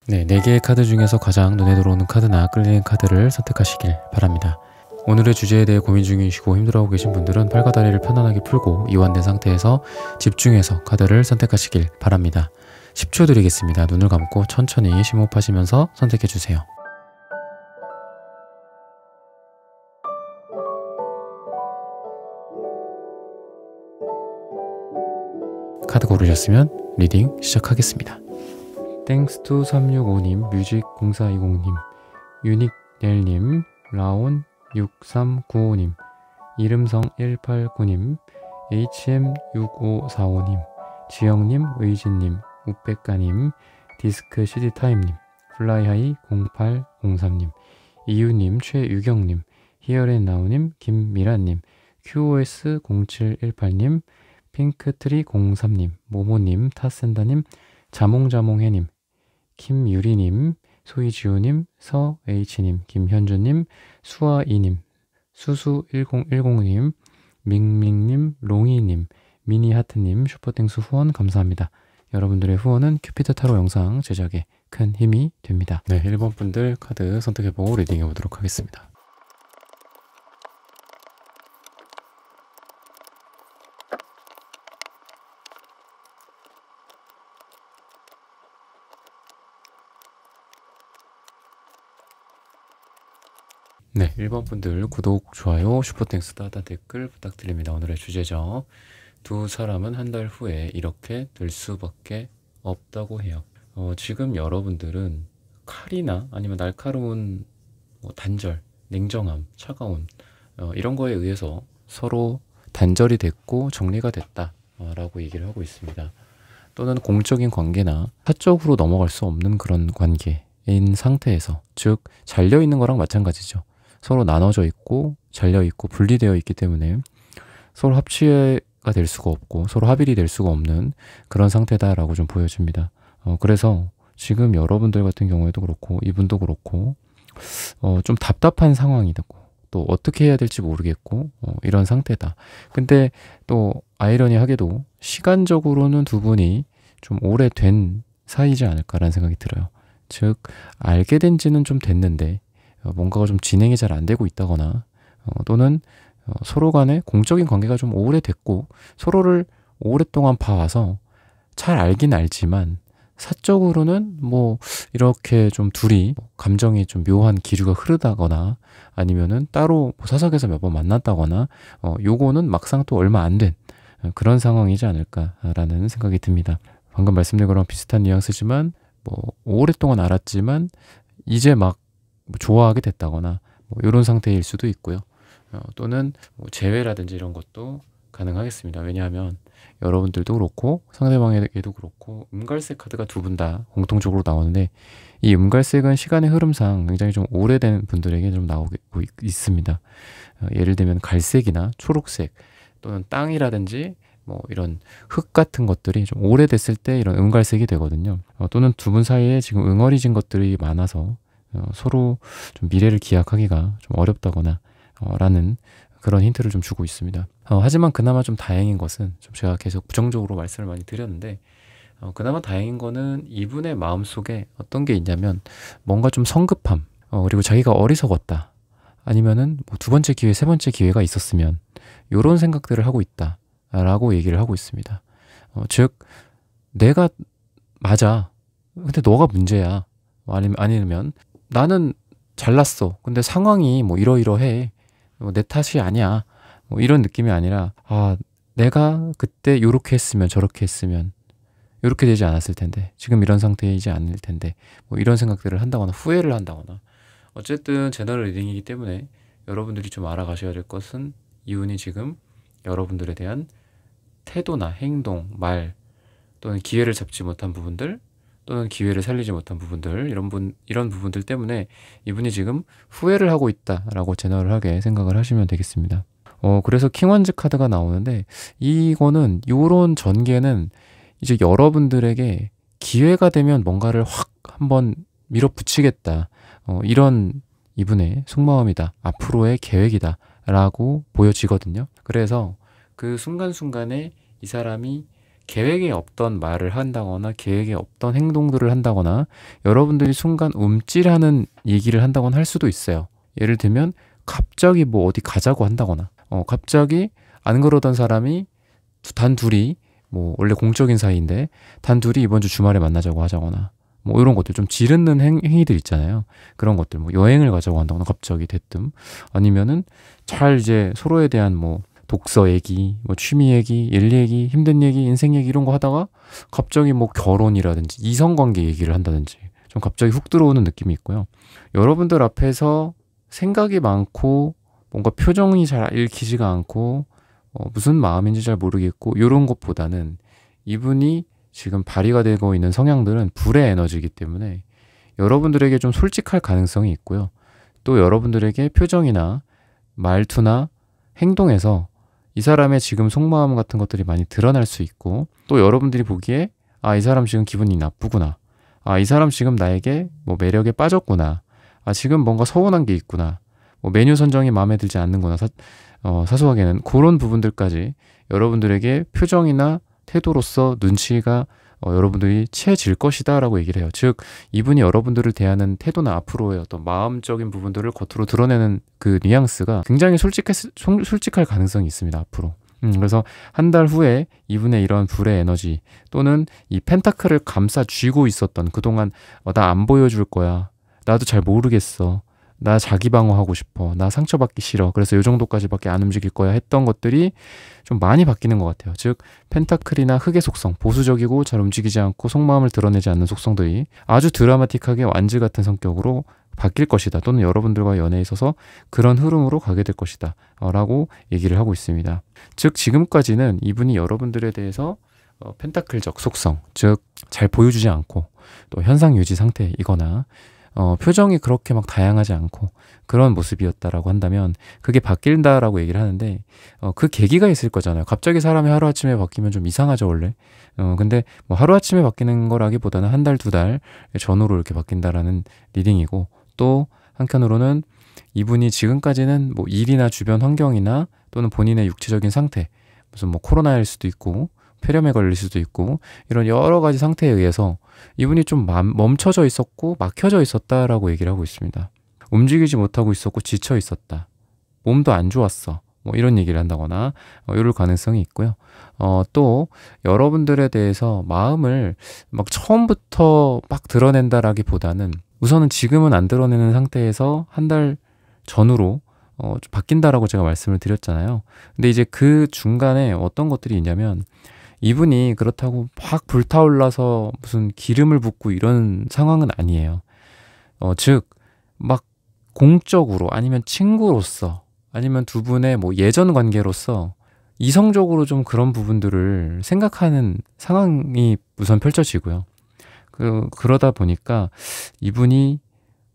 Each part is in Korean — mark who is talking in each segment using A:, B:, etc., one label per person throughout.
A: 네, 4개의 카드 중에서 가장 눈에 들어오는 카드나 끌리는 카드를 선택하시길 바랍니다. 오늘의 주제에 대해 고민 중이시고 힘들어하고 계신 분들은 팔과 다리를 편안하게 풀고 이완된 상태에서 집중해서 카드를 선택하시길 바랍니다. 10초 드리겠습니다. 눈을 감고 천천히 심호흡하시면서 선택해주세요. 카드 고르셨으면 리딩 시작하겠습니다. 땡스투 365님, 뮤직0420님, 유닉넬님, 라온 6395님, 이름성 189님, hm6545님, 지영님, 의진님, 우백가님, 디스크 CD타임님, 플라이하이 0803님, 이유님, 최유경님, 히어앤나우님, 김미란님, QOS 0718님, 핑크트리 03님, 모모님, 타센다님, 자몽자몽해님, 김유리님, 소이지우님, 서H님, 김현주님, 수아이님, 수수1010님, 밍밍님, 롱이님, 미니하트님, 슈퍼땡스 후원 감사합니다. 여러분들의 후원은 큐피드 타로 영상 제작에 큰 힘이 됩니다. 네, 1번 분들 카드 선택해보고 리딩해보도록 하겠습니다. 네, 1번 분들 구독, 좋아요, 슈퍼땡스 따다 댓글 부탁드립니다. 오늘의 주제죠. 두 사람은 한 달 후에 이렇게 될 수밖에 없다고 해요. 지금 여러분들은 칼이나 아니면 날카로운 단절, 냉정함, 차가움 이런 거에 의해서 서로 단절이 됐고 정리가 됐다 라고 얘기를 하고 있습니다. 또는 공적인 관계나 사적으로 넘어갈 수 없는 그런 관계인 상태에서, 즉 잘려있는 거랑 마찬가지죠. 서로 나눠져 있고 잘려 있고 분리되어 있기 때문에 서로 합치가 될 수가 없고 서로 합일이 될 수가 없는 그런 상태다라고 좀 보여집니다. 그래서 지금 여러분들 같은 경우에도 그렇고 이분도 그렇고 좀 답답한 상황이고 또 어떻게 해야 될지 모르겠고 이런 상태다. 근데 또 아이러니하게도 시간적으로는 두 분이 좀 오래된 사이지 않을까라는 생각이 들어요. 즉 알게 된 지는 좀 됐는데 뭔가가 좀 진행이 잘 안 되고 있다거나 또는 서로 간에 공적인 관계가 좀 오래됐고 서로를 오랫동안 봐와서 잘 알긴 알지만 사적으로는 뭐 이렇게 좀 둘이 감정이 좀 묘한 기류가 흐르다거나 아니면은 따로 사석에서 몇 번 만났다거나 요거는 막상 또 얼마 안 된 그런 상황이지 않을까라는 생각이 듭니다. 방금 말씀드린 거랑 비슷한 뉘앙스지만 뭐 오랫동안 알았지만 이제 막 좋아하게 됐다거나 이런 상태일 수도 있고요. 또는 재회라든지 이런 것도 가능하겠습니다. 왜냐하면 여러분들도 그렇고 상대방에게도 그렇고 음갈색 카드가 두 분 다 공통적으로 나오는데 이 음갈색은 시간의 흐름상 굉장히 좀 오래된 분들에게 좀 나오고 있습니다. 예를 들면 갈색이나 초록색 또는 땅이라든지 뭐 이런 흙 같은 것들이 좀 오래됐을 때 이런 음갈색이 되거든요. 또는 두 분 사이에 지금 응어리진 것들이 많아서 서로 좀 미래를 기약하기가 좀 어렵다거나 라는 그런 힌트를 좀 주고 있습니다. 하지만 그나마 좀 다행인 것은 좀 제가 계속 부정적으로 말씀을 많이 드렸는데 그나마 다행인 거는 이분의 마음속에 어떤 게 있냐면 뭔가 좀 성급함 그리고 자기가 어리석었다 아니면은 뭐 두 번째 기회, 세 번째 기회가 있었으면 이런 생각들을 하고 있다 라고 얘기를 하고 있습니다. 즉 내가 맞아 근데 너가 문제야 아니면 나는 잘났어 근데 상황이 뭐 이러이러해 내 탓이 아니야 뭐 이런 느낌이 아니라 내가 그때 요렇게 했으면 저렇게 했으면 요렇게 되지 않았을 텐데 지금 이런 상태이지 않을 텐데 뭐 이런 생각들을 한다거나 후회를 한다거나 어쨌든 제너럴 리딩이기 때문에 여러분들이 좀 알아가셔야 될 것은 이분이 지금 여러분들에 대한 태도나 행동, 말 또는 기회를 잡지 못한 부분들 또는 기회를 살리지 못한 부분들 이런 부분들 때문에 이분이 지금 후회를 하고 있다라고 제너럴하게 생각을 하시면 되겠습니다. 그래서 킹원즈 카드가 나오는데 이거는 요런 전개는 이제 여러분들에게 기회가 되면 뭔가를 확 한번 밀어붙이겠다 이런 이분의 속마음이다 앞으로의 계획이다 라고 보여지거든요. 그래서 그 순간순간에 이 사람이 계획에 없던 말을 한다거나 계획에 없던 행동들을 한다거나 여러분들이 순간 움찔하는 얘기를 한다거나 할 수도 있어요. 예를 들면 갑자기 뭐 어디 가자고 한다거나 갑자기 안 그러던 사람이 단 둘이 뭐 원래 공적인 사이인데 단 둘이 이번 주 주말에 만나자고 하자거나 뭐 이런 것들 좀 지르는 행위들 있잖아요. 그런 것들 뭐 여행을 가자고 한다거나 갑자기 대뜸 아니면은 잘 이제 서로에 대한 뭐 독서 얘기, 뭐 취미 얘기, 일 얘기, 힘든 얘기, 인생 얘기 이런 거 하다가 갑자기 뭐 결혼이라든지 이성관계 얘기를 한다든지 좀 갑자기 훅 들어오는 느낌이 있고요. 여러분들 앞에서 생각이 많고 뭔가 표정이 잘 읽히지가 않고 무슨 마음인지 잘 모르겠고 이런 것보다는 이분이 지금 발휘가 되고 있는 성향들은 불의 에너지이기 때문에 여러분들에게 좀 솔직할 가능성이 있고요. 또 여러분들에게 표정이나 말투나 행동에서 이 사람의 지금 속마음 같은 것들이 많이 드러날 수 있고 또 여러분들이 보기에 아, 이 사람 지금 기분이 나쁘구나. 아, 이 사람 지금 나에게 뭐 매력에 빠졌구나. 아, 지금 뭔가 서운한 게 있구나. 뭐 메뉴 선정이 마음에 들지 않는구나. 사소하게는 그런 부분들까지 여러분들에게 표정이나 태도로서 눈치가 여러분들이 채질 것이다 라고 얘기를 해요. 즉 이분이 여러분들을 대하는 태도나 앞으로의 어떤 마음적인 부분들을 겉으로 드러내는 그 뉘앙스가 굉장히 솔직할 가능성이 있습니다. 앞으로. 그래서 한 달 후에 이분의 이런 불의 에너지 또는 이 펜타클을 감싸 쥐고 있었던 그동안 나 안 보여줄 거야. 나도 잘 모르겠어. 나 자기 방어하고 싶어. 나 상처받기 싫어. 그래서 이 정도까지밖에 안 움직일 거야 했던 것들이 좀 많이 바뀌는 것 같아요. 즉 펜타클이나 흑의 속성, 보수적이고 잘 움직이지 않고 속마음을 드러내지 않는 속성들이 아주 드라마틱하게 완즈 같은 성격으로 바뀔 것이다. 또는 여러분들과 연애에 있어서 그런 흐름으로 가게 될 것이다. 라고 얘기를 하고 있습니다. 즉 지금까지는 이분이 여러분들에 대해서 펜타클적 속성, 즉 잘 보여주지 않고 또 현상 유지 상태이거나 표정이 그렇게 막 다양하지 않고 그런 모습이었다라고 한다면 그게 바뀐다라고 얘기를 하는데 그 계기가 있을 거잖아요. 갑자기 사람이 하루아침에 바뀌면 좀 이상하죠 원래. 근데 뭐 하루아침에 바뀌는 거라기보다는 한 달, 두 달 전후로 이렇게 바뀐다라는 리딩이고 또 한편으로는 이분이 지금까지는 뭐 일이나 주변 환경이나 또는 본인의 육체적인 상태 무슨 뭐 코로나일 수도 있고 폐렴에 걸릴 수도 있고 이런 여러 가지 상태에 의해서 이분이 좀 멈춰져 있었고 막혀져 있었다라고 얘기를 하고 있습니다. 움직이지 못하고 있었고 지쳐 있었다. 몸도 안 좋았어. 뭐 이런 얘기를 한다거나 이럴 가능성이 있고요. 또 여러분들에 대해서 마음을 막 처음부터 막 드러낸다라기보다는 우선은 지금은 안 드러내는 상태에서 한 달 전후로 좀 바뀐다라고 제가 말씀을 드렸잖아요. 근데 이제 그 중간에 어떤 것들이 있냐면 이분이 그렇다고 막 불타올라서 무슨 기름을 붓고 이런 상황은 아니에요. 즉, 막 공적으로 아니면 친구로서 아니면 두 분의 뭐 예전 관계로서 이성적으로 좀 그런 부분들을 생각하는 상황이 우선 펼쳐지고요. 그러다 보니까 이분이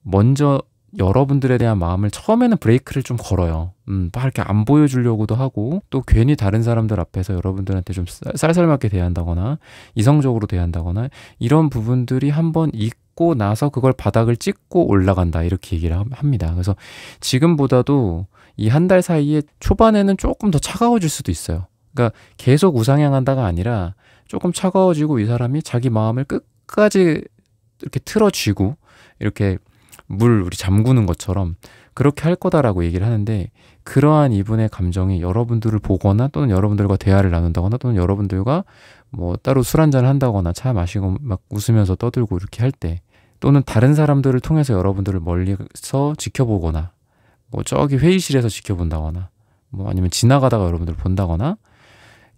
A: 먼저 여러분들에 대한 마음을 처음에는 브레이크를 좀 걸어요. 막 이렇게 안 보여주려고도 하고 또 괜히 다른 사람들 앞에서 여러분들한테 좀 쌀쌀맞게 대한다거나 이성적으로 대한다거나 이런 부분들이 한번 있고 나서 그걸 바닥을 찍고 올라간다 이렇게 얘기를 합니다. 그래서 지금보다도 이 한 달 사이에 초반에는 조금 더 차가워질 수도 있어요. 그러니까 계속 우상향한다가 아니라 조금 차가워지고 이 사람이 자기 마음을 끝까지 이렇게 틀어쥐고 이렇게 물 우리 잠그는 것처럼 그렇게 할 거다라고 얘기를 하는데 그러한 이분의 감정이 여러분들을 보거나 또는 여러분들과 대화를 나눈다거나 또는 여러분들과 뭐 따로 술 한잔 한다거나 차 마시고 막 웃으면서 떠들고 이렇게 할 때 또는 다른 사람들을 통해서 여러분들을 멀리서 지켜보거나 뭐 저기 회의실에서 지켜본다거나 뭐 아니면 지나가다가 여러분들을 본다거나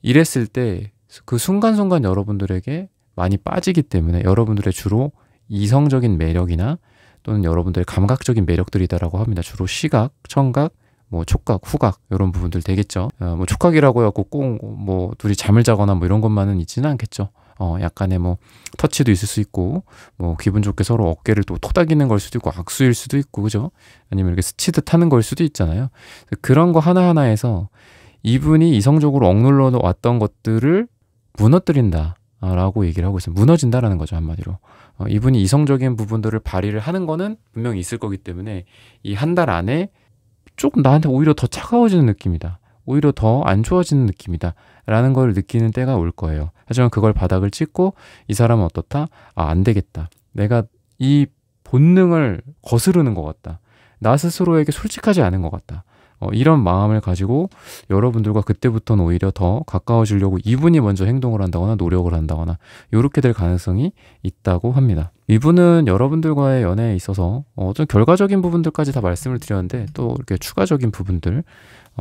A: 이랬을 때 그 순간순간 여러분들에게 많이 빠지기 때문에 여러분들의 주로 이성적인 매력이나 또는 여러분들의 감각적인 매력들이다라고 합니다. 주로 시각, 청각, 뭐 촉각, 후각 이런 부분들 되겠죠. 뭐 촉각이라고 해갖고 꼭 뭐 둘이 잠을 자거나 뭐 이런 것만은 있지는 않겠죠. 약간의 뭐 터치도 있을 수 있고 뭐 기분 좋게 서로 어깨를 또 토닥이는 걸 수도 있고 악수일 수도 있고 그죠? 아니면 이렇게 스치듯 하는 걸 수도 있잖아요. 그런 거 하나하나에서 이분이 이성적으로 억눌러 왔던 것들을 무너뜨린다. 라고 얘기를 하고 있어요. 무너진다라는 거죠, 한마디로. 이분이 이성적인 부분들을 발휘를 하는 거는 분명히 있을 거기 때문에 이 한 달 안에 조금 나한테 오히려 더 차가워지는 느낌이다. 오히려 더 안 좋아지는 느낌이다. 라는 걸 느끼는 때가 올 거예요. 하지만 그걸 바닥을 찍고 이 사람은 어떻다? 아, 안 되겠다. 내가 이 본능을 거스르는 것 같다. 나 스스로에게 솔직하지 않은 것 같다. 이런 마음을 가지고 여러분들과 그때부터는 오히려 더 가까워지려고 이분이 먼저 행동을 한다거나 노력을 한다거나 이렇게 될 가능성이 있다고 합니다. 이분은 여러분들과의 연애에 있어서 좀 결과적인 부분들까지 다 말씀을 드렸는데 또 이렇게 추가적인 부분들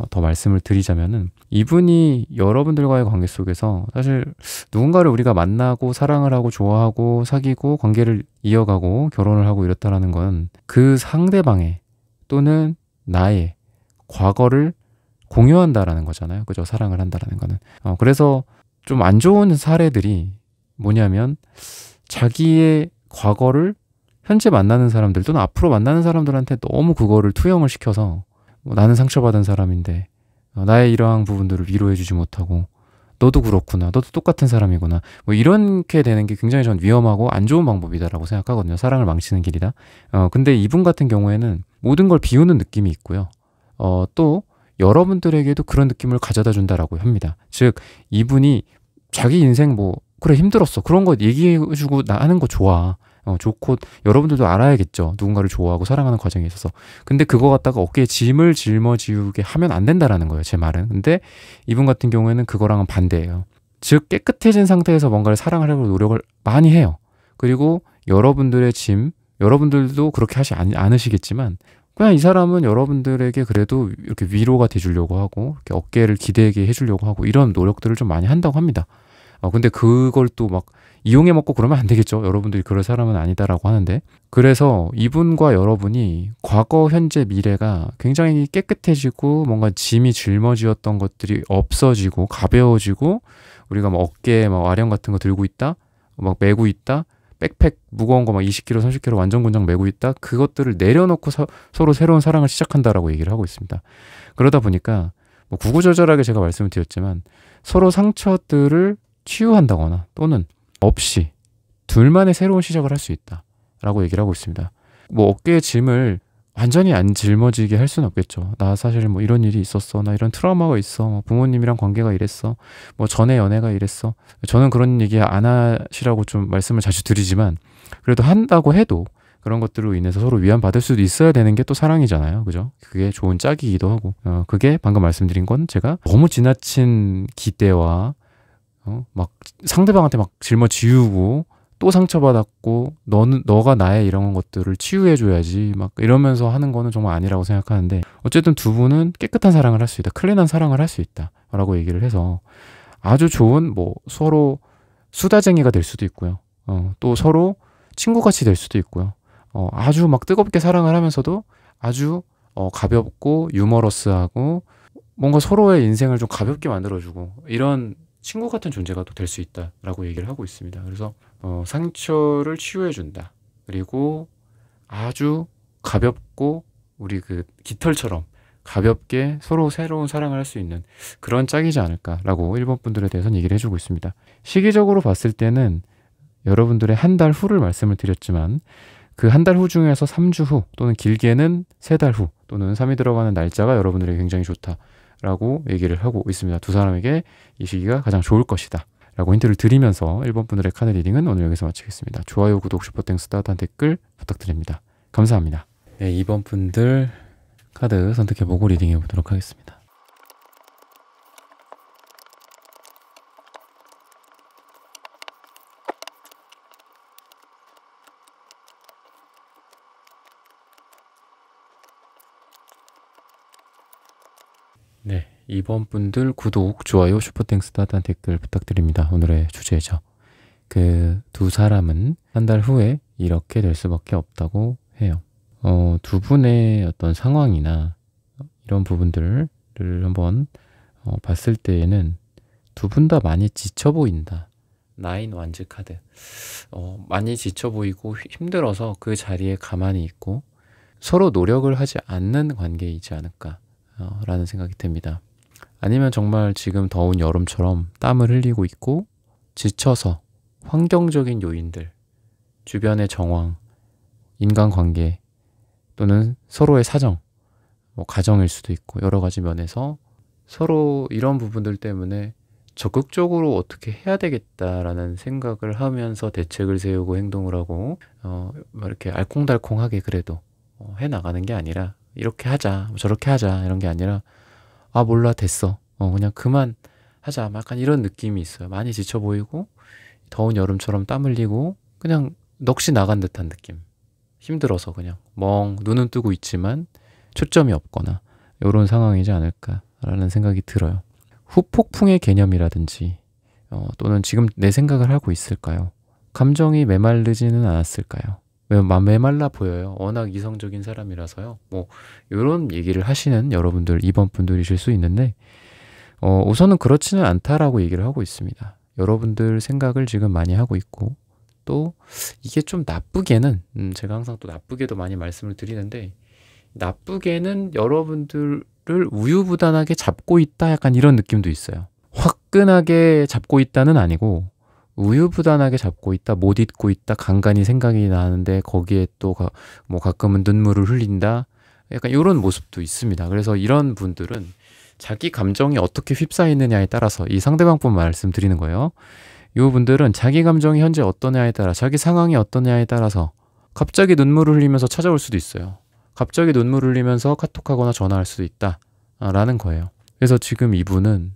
A: 더 말씀을 드리자면은 이분이 여러분들과의 관계 속에서 사실 누군가를 우리가 만나고 사랑을 하고 좋아하고 사귀고 관계를 이어가고 결혼을 하고 이렇다라는 건 그 상대방의 또는 나의 과거를 공유한다라는 거잖아요. 그죠? 사랑을 한다라는 거는. 그래서 좀 안 좋은 사례들이 뭐냐면 자기의 과거를 현재 만나는 사람들 또는 앞으로 만나는 사람들한테 너무 그거를 투영을 시켜서 나는 상처받은 사람인데 나의 이러한 부분들을 위로해주지 못하고 너도 그렇구나. 너도 똑같은 사람이구나. 뭐 이렇게 되는 게 굉장히 전 위험하고 안 좋은 방법이다라고 생각하거든요. 사랑을 망치는 길이다. 근데 이분 같은 경우에는 모든 걸 비우는 느낌이 있고요. 또 여러분들에게도 그런 느낌을 가져다 준다라고 합니다. 즉 이분이 자기 인생 뭐 그래 힘들었어 그런 거 얘기해주고 나 하는 거 좋아. 좋고 여러분들도 알아야겠죠. 누군가를 좋아하고 사랑하는 과정에 있어서. 근데 그거 갖다가 어깨에 짐을 짊어지우게 하면 안 된다라는 거예요. 제 말은. 근데 이분 같은 경우에는 그거랑은 반대예요. 즉 깨끗해진 상태에서 뭔가를 사랑을 하려고 노력을 많이 해요. 그리고 여러분들의 짐, 여러분들도 그렇게 하지 않으시겠지만 그냥 이 사람은 여러분들에게 그래도 이렇게 위로가 돼주려고 하고 이렇게 어깨를 기대게 해주려고 하고 이런 노력들을 좀 많이 한다고 합니다. 근데 그걸 또 막 이용해 먹고 그러면 안 되겠죠. 여러분들이 그럴 사람은 아니다라고 하는데 그래서 이분과 여러분이 과거, 현재, 미래가 굉장히 깨끗해지고 뭔가 짐이 짊어지었던 것들이 없어지고 가벼워지고 우리가 막 어깨에 막 아령 같은 거 들고 있다, 막 메고 있다, 백팩 무거운 거 막 20kg, 30kg 완전 군장 메고 있다. 그것들을 내려놓고 서로 새로운 사랑을 시작한다라고 얘기를 하고 있습니다. 그러다 보니까 뭐 구구절절하게 제가 말씀을 드렸지만 서로 상처들을 치유한다거나 또는 없이 둘만의 새로운 시작을 할 수 있다라고 얘기를 하고 있습니다. 뭐 어깨에 짐을 완전히 안 짊어지게 할 수는 없겠죠. 나 사실 뭐 이런 일이 있었어. 나 이런 트라우마가 있어. 뭐 부모님이랑 관계가 이랬어. 뭐 전에 연애가 이랬어. 저는 그런 얘기 안 하시라고 좀 말씀을 자주 드리지만 그래도 한다고 해도 그런 것들로 인해서 서로 위안받을 수도 있어야 되는 게 또 사랑이잖아요. 그죠? 그게 좋은 짝이기도 하고. 그게 방금 말씀드린 건 제가 너무 지나친 기대와 막 상대방한테 막 짊어지우고 또 상처받았고 너가 나의 이런 것들을 치유해줘야지 막 이러면서 하는 거는 정말 아니라고 생각하는데 어쨌든 두 분은 깨끗한 사랑을 할 수 있다. 클린한 사랑을 할 수 있다. 라고 얘기를 해서 아주 좋은 뭐 서로 수다쟁이가 될 수도 있고요. 또 서로 친구같이 될 수도 있고요. 아주 막 뜨겁게 사랑을 하면서도 아주 가볍고 유머러스하고 뭔가 서로의 인생을 좀 가볍게 만들어주고 이런 친구 같은 존재가 또 될 수 있다라고 얘기를 하고 있습니다. 그래서 상처를 치유해준다. 그리고 아주 가볍고 우리 그 깃털처럼 가볍게 서로 새로운 사랑을 할 수 있는 그런 짝이지 않을까라고 1번 분들에 대해서는 얘기를 해주고 있습니다. 시기적으로 봤을 때는 여러분들의 한 달 후를 말씀을 드렸지만 그 한 달 후 중에서 3주 후 또는 길게는 3달 후 또는 3이 들어가는 날짜가 여러분들에게 굉장히 좋다. 라고 얘기를 하고 있습니다. 두 사람에게 이 시기가 가장 좋을 것이다. 라고 힌트를 드리면서 1번 분들의 카드 리딩은 오늘 여기서 마치겠습니다. 좋아요, 구독, 슈퍼땡스, 따뜻한 댓글 부탁드립니다. 감사합니다. 네, 2번 분들 카드 선택해보고 리딩해 보도록 하겠습니다. 네, 2번 분들 구독, 좋아요, 슈퍼땡스, 따뜻한 댓글 부탁드립니다. 오늘의 주제죠. 그 두 사람은 한 달 후에 이렇게 될 수밖에 없다고 해요. 두 분의 어떤 상황이나 이런 부분들을 한번 봤을 때에는 두 분 다 많이 지쳐 보인다. 나인 완즈 카드. 많이 지쳐 보이고 힘들어서 그 자리에 가만히 있고 서로 노력을 하지 않는 관계이지 않을까 라는 생각이 듭니다. 아니면 정말 지금 더운 여름처럼 땀을 흘리고 있고 지쳐서 환경적인 요인들, 주변의 정황, 인간관계 또는 서로의 사정, 뭐 가정일 수도 있고 여러 가지 면에서 서로 이런 부분들 때문에 적극적으로 어떻게 해야 되겠다라는 생각을 하면서 대책을 세우고 행동을 하고 뭐 이렇게 알콩달콩하게 그래도 해 나가는 게 아니라 이렇게 하자, 뭐 저렇게 하자 이런 게 아니라 아 몰라 됐어. 그냥 그만 하자. 약간 이런 느낌이 있어요. 많이 지쳐 보이고 더운 여름처럼 땀 흘리고 그냥 넋이 나간 듯한 느낌. 힘들어서 그냥 눈은 뜨고 있지만 초점이 없거나 이런 상황이지 않을까라는 생각이 들어요. 후폭풍의 개념이라든지 또는 지금 내 생각을 하고 있을까요? 감정이 메마르지는 않았을까요? 메말라 보여요. 워낙 이성적인 사람이라서요. 뭐 이런 얘기를 하시는 여러분들 2번 분들이실 수 있는데 우선은 그렇지는 않다라고 얘기를 하고 있습니다. 여러분들 생각을 지금 많이 하고 있고 또 이게 좀 나쁘게는 제가 항상 또 나쁘게도 많이 말씀을 드리는데 나쁘게는 여러분들을 우유부단하게 잡고 있다 약간 이런 느낌도 있어요. 화끈하게 잡고 있다는 아니고 우유부단하게 잡고 있다, 못 잊고 있다, 간간히 생각이 나는데 거기에 또 뭐 가끔은 눈물을 흘린다 약간 이런 모습도 있습니다. 그래서 이런 분들은 자기 감정이 어떻게 휩싸이느냐에 따라서 이 상대방분 말씀드리는 거예요. 이 분들은 자기 감정이 현재 어떠냐에 따라 자기 상황이 어떠냐에 따라서 갑자기 눈물을 흘리면서 찾아올 수도 있어요. 갑자기 눈물을 흘리면서 카톡하거나 전화할 수도 있다 라는 거예요. 그래서 지금 이분은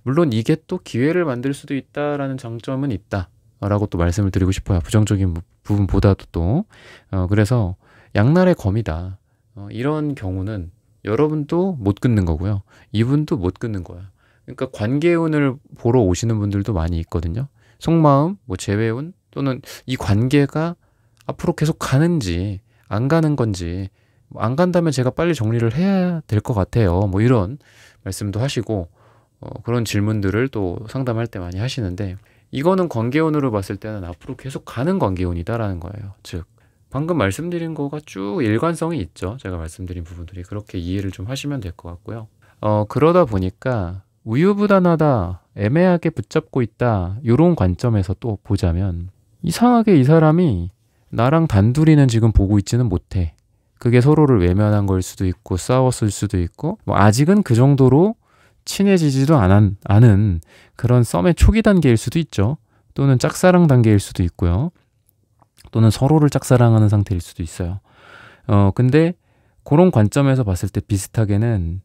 A: 물론 이게 또 기회를 만들 수도 있다라는 장점은 있다 라고 또 말씀을 드리고 싶어요. 부정적인 부분보다도 또 그래서 양날의 검이다. 이런 경우는 여러분도 못 끊는 거고요. 이분도 못 끊는 거야. 그러니까 관계운을 보러 오시는 분들도 많이 있거든요. 속마음, 뭐 재회운 또는 이 관계가 앞으로 계속 가는지 안 가는 건지 안 간다면 제가 빨리 정리를 해야 될 것 같아요. 뭐 이런 말씀도 하시고 그런 질문들을 또 상담할 때 많이 하시는데 이거는 관계운으로 봤을 때는 앞으로 계속 가는 관계운이다라는 거예요. 즉 방금 말씀드린 거가 쭉 일관성이 있죠. 제가 말씀드린 부분들이 그렇게 이해를 좀 하시면 될 것 같고요. 그러다 보니까 우유부단하다, 애매하게 붙잡고 있다 이런 관점에서 또 보자면 이상하게 이 사람이 나랑 단둘이는 지금 보고 있지는 못해. 그게 서로를 외면한 걸 수도 있고 싸웠을 수도 있고 뭐 아직은 그 정도로 친해지지도 않은 그런 썸의 초기 단계일 수도 있죠. 또는 짝사랑 단계일 수도 있고요. 또는 서로를 짝사랑하는 상태일 수도 있어요. 근데 그런 관점에서 봤을 때 비슷하게는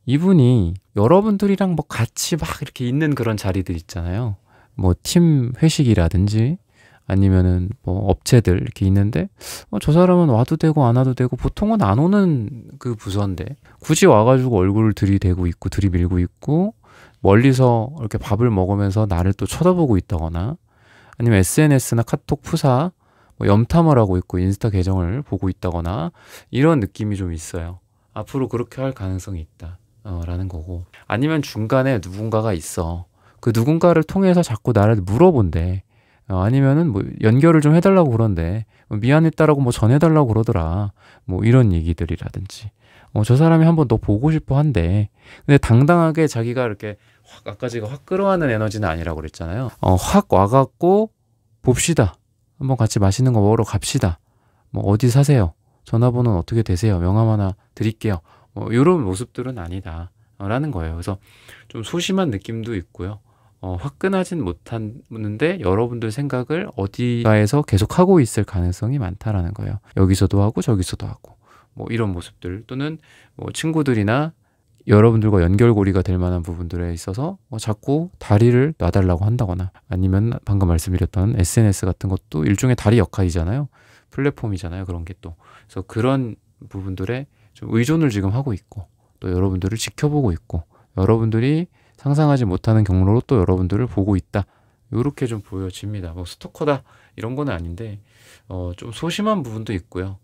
A: 이분이 여러분들이랑 뭐 같이 막 이렇게 있는 그런 자리들 있잖아요. 뭐 팀 회식이라든지 아니면은 뭐 업체들 이렇게 있는데 저 사람은 와도 되고 안 와도 되고 보통은 안 오는 그 부서인데 굳이 와가지고 얼굴을 들이대고 있고 들이밀고 있고 멀리서 이렇게 밥을 먹으면서 나를 또 쳐다보고 있다거나 아니면 SNS나 카톡 푸사 뭐 염탐을 하고 있고 인스타 계정을 보고 있다거나 이런 느낌이 좀 있어요. 앞으로 그렇게 할 가능성이 있다 라는 거고 아니면 중간에 누군가가 있어. 그 누군가를 통해서 자꾸 나를 물어본대. 아니면은 뭐 연결을 좀 해달라고 그런데 미안했다라고 뭐 전해달라고 그러더라. 뭐 이런 얘기들이라든지 저 사람이 한번 너 보고 싶어 한대. 근데 당당하게 자기가 이렇게 아까 제가 확 끌어안는 에너지는 아니라고 그랬잖아요. 확 와갖고 봅시다. 한번 같이 맛있는 거 먹으러 갑시다. 뭐 어디 사세요? 전화번호는 어떻게 되세요? 명함 하나 드릴게요. 이런 모습들은 아니다 라는 거예요. 그래서 좀 소심한 느낌도 있고요. 화끈하진 못하는데 여러분들 생각을 어디가에서 계속 하고 있을 가능성이 많다라는 거예요. 여기서도 하고 저기서도 하고 뭐 이런 모습들 또는 뭐 친구들이나 여러분들과 연결고리가 될 만한 부분들에 있어서 자꾸 다리를 놔달라고 한다거나 아니면 방금 말씀드렸던 SNS 같은 것도 일종의 다리 역할이잖아요. 플랫폼이잖아요. 그런 게 또. 그래서 그런 부분들에 좀 의존을 지금 하고 있고 또 여러분들을 지켜보고 있고 여러분들이 상상하지 못하는 경로로 또 여러분들을 보고 있다. 이렇게 좀 보여집니다. 뭐 스토커다 이런 건 아닌데 좀 소심한 부분도 있고요.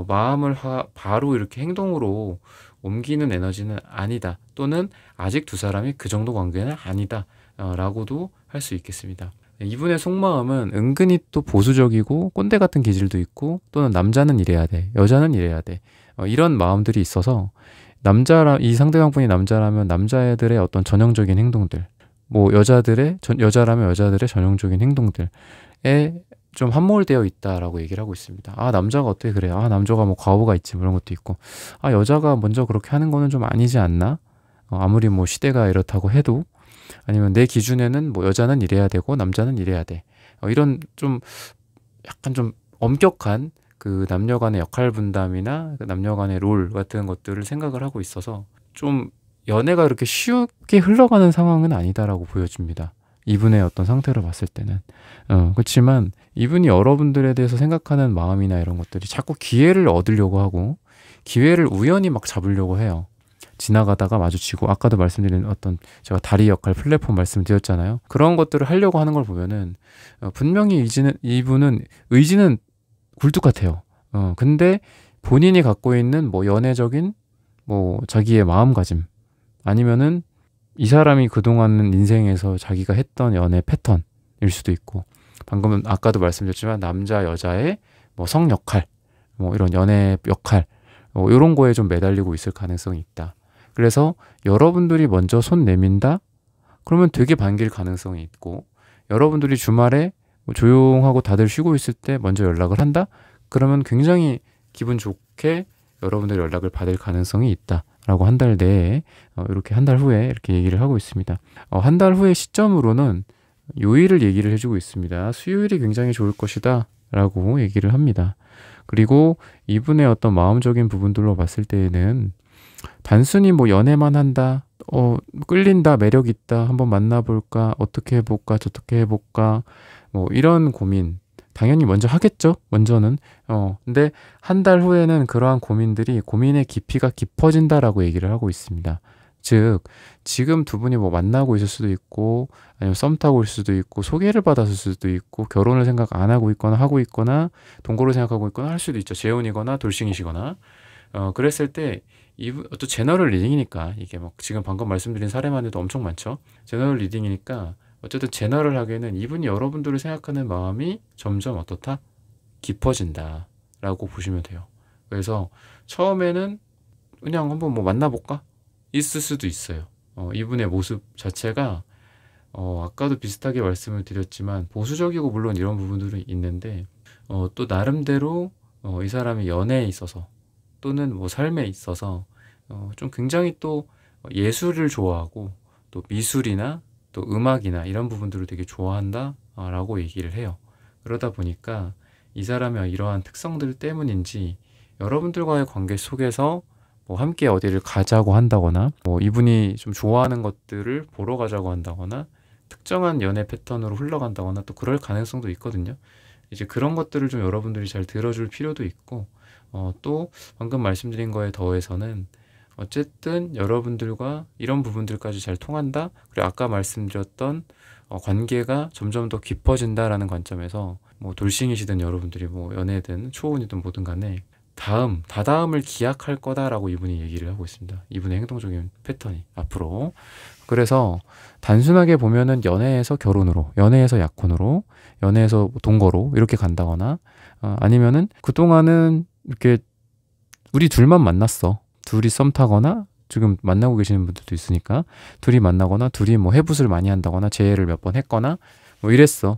A: 마음을 바로 이렇게 행동으로 옮기는 에너지는 아니다. 또는 아직 두 사람이 그 정도 관계는 아니다. 라고도 할 수 있겠습니다. 이분의 속마음은 은근히 또 보수적이고 꼰대 같은 기질도 있고 또는 남자는 이래야 돼. 여자는 이래야 돼. 이런 마음들이 있어서 이 상대방분이 남자라면 남자애들의 어떤 전형적인 행동들 뭐 여자라면 여자들의 전형적인 행동들에 좀 함몰되어 있다라고 얘기를 하고 있습니다. 아 남자가 어떻게 그래? 아 남자가 뭐 과오가 있지 뭐 이런 것도 있고 아 여자가 먼저 그렇게 하는 거는 좀 아니지 않나? 아무리 뭐 시대가 이렇다고 해도 아니면 내 기준에는 뭐 여자는 이래야 되고 남자는 이래야 돼. 이런 좀 약간 좀 엄격한 그 남녀 간의 역할 분담이나 그 남녀 간의 롤 같은 것들을 생각을 하고 있어서 좀 연애가 그렇게 쉽게 흘러가는 상황은 아니다라고 보여집니다. 이분의 어떤 상태를 봤을 때는. 그렇지만 이분이 여러분들에 대해서 생각하는 마음이나 이런 것들이 자꾸 기회를 얻으려고 하고 기회를 우연히 막 잡으려고 해요. 지나가다가 마주치고, 아까도 말씀드린 어떤 제가 다리 역할 플랫폼 말씀드렸잖아요. 그런 것들을 하려고 하는 걸 보면은 분명히 이분은 의지는 굴뚝 같아요. 근데 본인이 갖고 있는 뭐 연애적인 뭐 자기의 마음가짐, 아니면은 이 사람이 그동안 인생에서 자기가 했던 연애 패턴일 수도 있고, 방금 아까도 말씀드렸지만 남자 여자의 뭐 성 역할, 뭐 이런 연애 역할, 이런 거에 좀 매달리고 있을 가능성이 있다. 그래서 여러분들이 먼저 손 내민다? 그러면 되게 반길 가능성이 있고, 여러분들이 주말에 뭐 조용하고 다들 쉬고 있을 때 먼저 연락을 한다? 그러면 굉장히 기분 좋게 여러분들의 연락을 받을 가능성이 있다. 라고 한 달 내에 이렇게 한 달 후에 이렇게 얘기를 하고 있습니다. 한 달 후의 시점으로는 요일을 얘기를 해주고 있습니다. 수요일이 굉장히 좋을 것이다 라고 얘기를 합니다. 그리고 이분의 어떤 마음적인 부분들로 봤을 때에는 단순히 뭐 연애만 한다, 끌린다, 매력 있다, 한번 만나볼까, 어떻게 해볼까, 저떻게 해볼까, 뭐 이런 고민 당연히 먼저 하겠죠. 먼저는. 근데 한 달 후에는 그러한 고민의 깊이가 깊어진다라고 얘기를 하고 있습니다. 즉, 지금 두 분이 뭐 만나고 있을 수도 있고, 아니면 썸 타고 있을 수도 있고, 소개를 받았을 수도 있고, 결혼을 생각 안 하고 있거나, 동거를 생각하고 있거나 할 수도 있죠. 재혼이거나 돌싱이시거나. 그랬을 때, 또 제너럴 리딩이니까, 이게 막 지금 방금 말씀드린 사례만 해도 엄청 많죠. 제너럴 리딩이니까, 어쨌든 제너럴하게는 이분이 여러분들을 생각하는 마음이 점점 어떻다? 깊어진다 라고 보시면 돼요. 그래서 처음에는 그냥 한번 뭐 만나볼까? 있을 수도 있어요. 이분의 모습 자체가 아까도 비슷하게 말씀을 드렸지만 보수적이고 물론 이런 부분들은 있는데 또 나름대로 이 사람이 연애에 있어서 또는 뭐 삶에 있어서 좀 굉장히 또 예술을 좋아하고 또 미술이나 또 음악이나 이런 부분들을 되게 좋아한다 라고 얘기를 해요. 그러다 보니까 이 사람의 이러한 특성들 때문인지 여러분들과의 관계 속에서 뭐 함께 어디를 가자고 한다거나 뭐 이분이 좀 좋아하는 것들을 보러 가자고 한다거나 특정한 연애 패턴으로 흘러간다거나 또 그럴 가능성도 있거든요. 이제 그런 것들을 좀 여러분들이 잘 들어줄 필요도 있고 또 방금 말씀드린 거에 더해서는 어쨌든 여러분들과 이런 부분들까지 잘 통한다. 그리고 아까 말씀드렸던 관계가 점점 더 깊어진다라는 관점에서 뭐 돌싱이시든 여러분들이 뭐 연애든 초혼이든 뭐든 간에 다다음을 기약할 거다라고 이분이 얘기를 하고 있습니다. 이분의 행동적인 패턴이 앞으로. 그래서 단순하게 보면은 연애에서 결혼으로, 연애에서 약혼으로, 연애에서 동거로 이렇게 간다거나 아니면은 그동안은 이렇게 우리 둘만 만났어. 둘이 썸 타거나 지금 만나고 계시는 분들도 있으니까 둘이 만나거나 둘이 뭐 해붓을 많이 한다거나 재회를 몇 번 했거나 뭐 이랬어.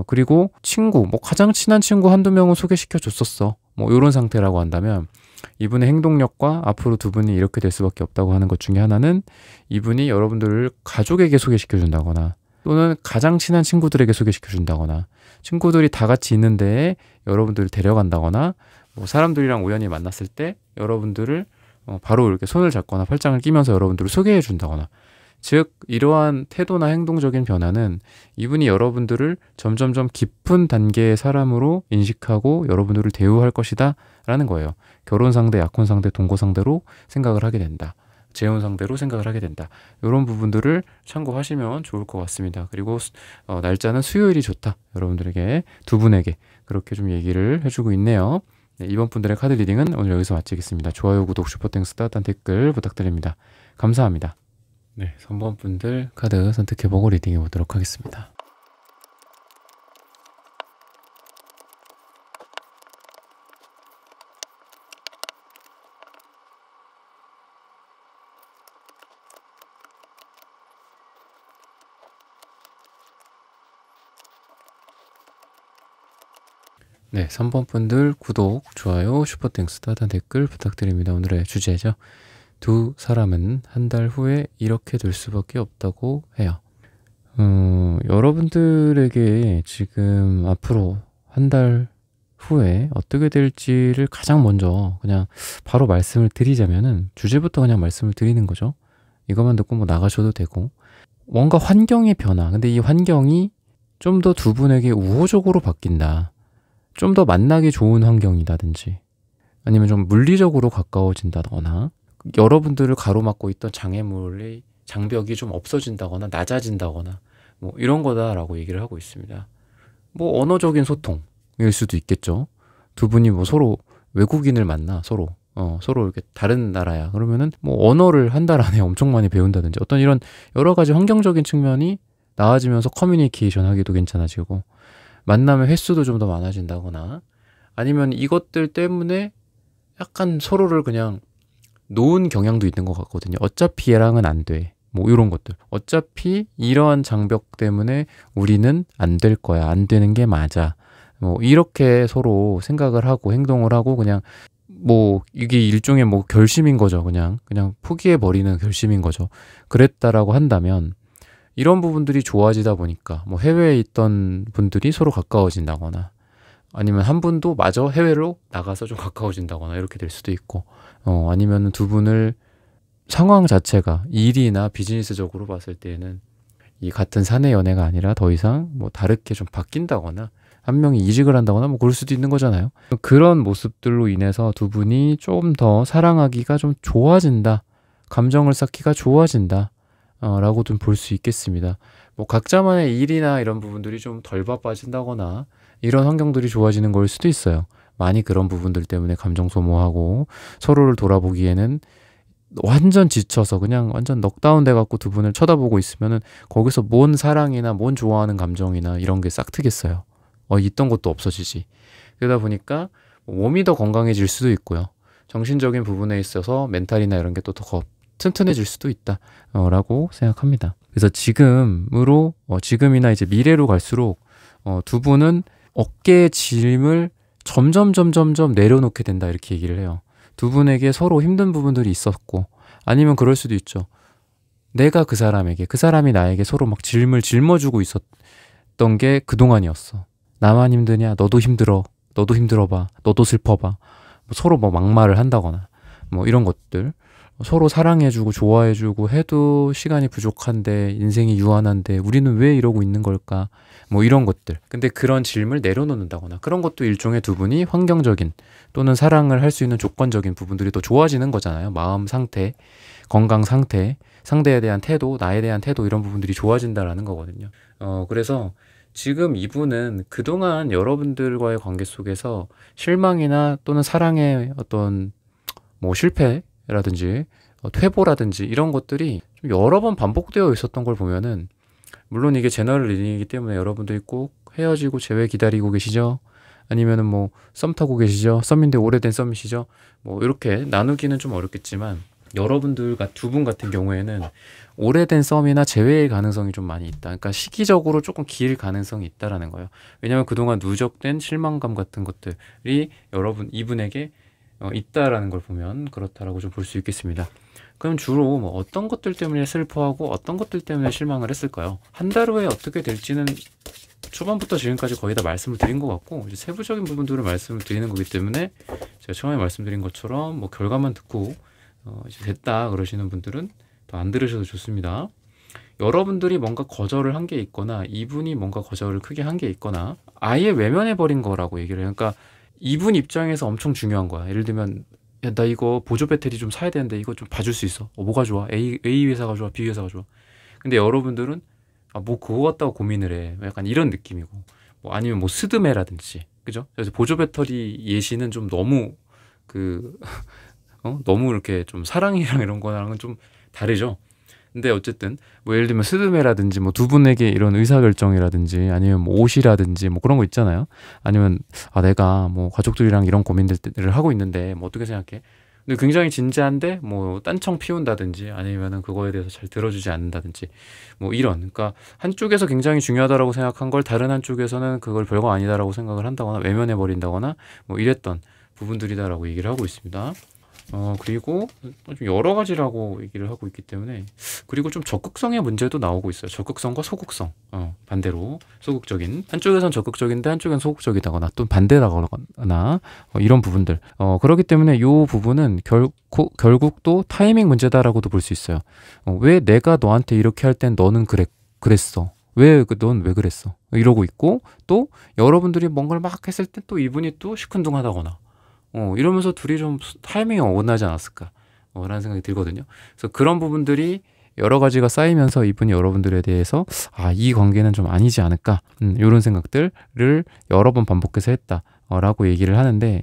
A: 그리고 친구, 뭐 가장 친한 친구 한두 명은 소개시켜 줬었어. 뭐 이런 상태라고 한다면 이분의 행동력과 앞으로 두 분이 이렇게 될 수밖에 없다고 하는 것 중에 하나는 이분이 여러분들을 가족에게 소개시켜 준다거나 또는 가장 친한 친구들에게 소개시켜 준다거나 친구들이 다 같이 있는데 여러분들을 데려간다거나 뭐 사람들이랑 우연히 만났을 때 여러분들을 바로 이렇게 손을 잡거나 팔짱을 끼면서 여러분들을 소개해 준다거나 즉 이러한 태도나 행동적인 변화는 이분이 여러분들을 점점점 깊은 단계의 사람으로 인식하고 여러분들을 대우할 것이다 라는 거예요. 결혼 상대, 약혼 상대, 동거 상대로 생각을 하게 된다. 재혼 상대로 생각을 하게 된다. 이런 부분들을 참고하시면 좋을 것 같습니다. 그리고 날짜는 수요일이 좋다. 여러분들에게 두 분에게 그렇게 좀 얘기를 해주고 있네요. 네, 이번 분들의 카드 리딩은 오늘 여기서 마치겠습니다. 좋아요, 구독, 슈퍼땡스, 따뜻한 댓글 부탁드립니다. 감사합니다. 네, 3번 분들 카드 선택해보고 리딩해 보도록 하겠습니다. 네, 3번 분들 구독, 좋아요, 슈퍼땡스, 따뜻한 댓글 부탁드립니다. 오늘의 주제죠. 두 사람은 한 달 후에 이렇게 될 수밖에 없다고 해요. 여러분들에게 지금 앞으로 한 달 후에 어떻게 될지를 가장 먼저 그냥 바로 말씀을 드리자면은 주제부터 그냥 말씀을 드리는 거죠. 이것만 듣고 뭐 나가셔도 되고 뭔가 환경의 변화. 근데 이 환경이 좀 더 두 분에게 우호적으로 바뀐다. 좀 더 만나기 좋은 환경이라든지 아니면 좀 물리적으로 가까워진다거나 여러분들을 가로막고 있던 장애물의 장벽이 좀 없어진다거나 낮아진다거나 뭐 이런 거다라고 얘기를 하고 있습니다. 뭐 언어적인 소통일 수도 있겠죠. 두 분이 뭐 서로 외국인을 만나 서로 이렇게 다른 나라야 그러면은 뭐 언어를 한 달 안에 엄청 많이 배운다든지 어떤 이런 여러 가지 환경적인 측면이 나아지면서 커뮤니케이션 하기도 괜찮아지고 만남의 횟수도 좀 더 많아진다거나 아니면 이것들 때문에 약간 서로를 그냥 놓은 경향도 있는 것 같거든요. 어차피 얘랑은 안 돼. 뭐 이런 것들. 어차피 이러한 장벽 때문에 우리는 안 될 거야. 안 되는 게 맞아. 뭐 이렇게 서로 생각을 하고 행동을 하고 그냥 뭐 이게 일종의 뭐 결심인 거죠. 그냥 포기해 버리는 결심인 거죠. 그랬다라고 한다면 이런 부분들이 좋아지다 보니까 뭐 해외에 있던 분들이 서로 가까워진다거나 아니면 한 분도 마저 해외로 나가서 좀 가까워진다거나 이렇게 될 수도 있고 아니면 두 분을 상황 자체가 일이나 비즈니스적으로 봤을 때에는 이 같은 사내 연애가 아니라 더 이상 뭐 다르게 좀 바뀐다거나 한 명이 이직을 한다거나 뭐 그럴 수도 있는 거잖아요. 그런 모습들로 인해서 두 분이 좀 더 사랑하기가 좀 좋아진다. 감정을 쌓기가 좋아진다. 라고 좀 볼 수 있겠습니다. 뭐 각자만의 일이나 이런 부분들이 좀 덜 바빠진다거나 이런 환경들이 좋아지는 걸 수도 있어요. 많이 그런 부분들 때문에 감정 소모하고 서로를 돌아보기에는 완전 지쳐서 그냥 완전 넉다운 돼갖고 두 분을 쳐다보고 있으면은 거기서 뭔 사랑이나 뭔 좋아하는 감정이나 이런 게 싹 트겠어요. 있던 것도 없어지지. 그러다 보니까 몸이 더 건강해질 수도 있고요. 정신적인 부분에 있어서 멘탈이나 이런 게 또 더 튼튼해질 수도 있다 라고 생각합니다. 그래서 지금이나 이제 미래로 갈수록 두 분은 어깨의 짐을 점점 내려놓게 된다 이렇게 얘기를 해요. 두 분에게 서로 힘든 부분들이 있었고 아니면 그럴 수도 있죠. 내가 그 사람에게 그 사람이 나에게 서로 막 짐을 짊어주고 있었던 게 그동안이었어. 나만 힘드냐? 너도 힘들어. 너도 힘들어봐. 너도 슬퍼봐. 서로 뭐 막말을 한다거나 뭐 이런 것들 서로 사랑해주고 좋아해주고 해도 시간이 부족한데 인생이 유한한데 우리는 왜 이러고 있는 걸까 뭐 이런 것들. 근데 그런 짐을 내려놓는다거나 그런 것도 일종의 두 분이 환경적인 또는 사랑을 할 수 있는 조건적인 부분들이 더 좋아지는 거잖아요. 마음 상태, 건강 상태, 상대에 대한 태도, 나에 대한 태도 이런 부분들이 좋아진다라는 거거든요. 그래서 지금 이분은 그동안 여러분들과의 관계 속에서 실망이나 또는 사랑의 어떤 뭐 실패라든지 퇴보라든지 이런 것들이 좀 여러 번 반복되어 있었던 걸 보면은 물론 이게 제너럴 리딩이기 때문에 여러분들이 꼭 헤어지고 재회 기다리고 계시죠? 아니면은 뭐 썸 타고 계시죠? 썸인데 오래된 썸이시죠? 뭐 이렇게 나누기는 좀 어렵겠지만 여러분들과 두 분 같은 경우에는 오래된 썸이나 재회의 가능성이 좀 많이 있다. 그러니까 시기적으로 조금 길 가능성이 있다라는 거예요. 왜냐하면 그동안 누적된 실망감 같은 것들이 이분에게 있다라는 걸 보면 그렇다라고 좀 볼 수 있겠습니다. 그럼 주로 뭐 어떤 것들 때문에 슬퍼하고 어떤 것들 때문에 실망을 했을까요? 한 달 후에 어떻게 될지는 초반부터 지금까지 거의 다 말씀을 드린 것 같고 이제 세부적인 부분들을 말씀을 드리는 거기 때문에 제가 처음에 말씀드린 것처럼 뭐 결과만 듣고 이제 됐다 그러시는 분들은 더 안 들으셔도 좋습니다. 여러분들이 뭔가 거절을 한 게 있거나 이분이 뭔가 거절을 크게 한 게 있거나 아예 외면해 버린 거라고 얘기를 해요. 그러니까 이분 입장에서 엄청 중요한 거야. 예를 들면 야, 나 이거 보조 배터리 좀 사야 되는데 이거 좀 봐줄 수 있어. 뭐가 좋아? A 회사가 좋아? B 회사가 좋아? 근데 여러분들은 뭐 그거 갖다가 고민을 해. 약간 이런 느낌이고 뭐 아니면 뭐 스드메라든지 그죠? 그래서 보조 배터리 예시는 좀 너무 너무 이렇게 좀 사랑이랑 이런 거랑은 좀 다르죠. 근데 어쨌든 뭐 예를 들면 스드메라든지 뭐 두 분에게 이런 의사결정이라든지 아니면 뭐 옷이라든지 뭐 그런 거 있잖아요. 아니면 내가 뭐 가족들이랑 이런 고민들을 하고 있는데 뭐 어떻게 생각해? 근데 굉장히 진지한데 뭐 딴청 피운다든지 아니면은 그거에 대해서 잘 들어주지 않는다든지 뭐 이런 그러니까 한쪽에서 굉장히 중요하다라고 생각한 걸 다른 한쪽에서는 그걸 별거 아니다라고 생각을 한다거나 외면해 버린다거나 뭐 이랬던 부분들이다라고 얘기를 하고 있습니다. 그리고 좀 여러 가지라고 얘기를 하고 있기 때문에, 그리고 좀 적극성의 문제도 나오고 있어요. 적극성과 소극성. 반대로 소극적인, 한쪽에선 적극적인데 한쪽엔 소극적이다거나 또 반대라거나 이런 부분들. 그렇기 때문에 이 부분은 결국 또 타이밍 문제다라고도 볼 수 있어요. 왜 내가 너한테 이렇게 할 땐 너는 그랬어? 넌 왜 그랬어? 이러고 있고, 또 여러분들이 뭔가를 막 했을 때 또 이분이 또 시큰둥하다거나 이러면서 둘이 좀 타이밍이 어긋나지 않았을까 라는 생각이 들거든요. 그래서 그런 부분들이 여러 가지가 쌓이면서 이분이 여러분들에 대해서 이 관계는 좀 아니지 않을까, 이런 생각들을 여러 번 반복해서 했다 라고 얘기를 하는데,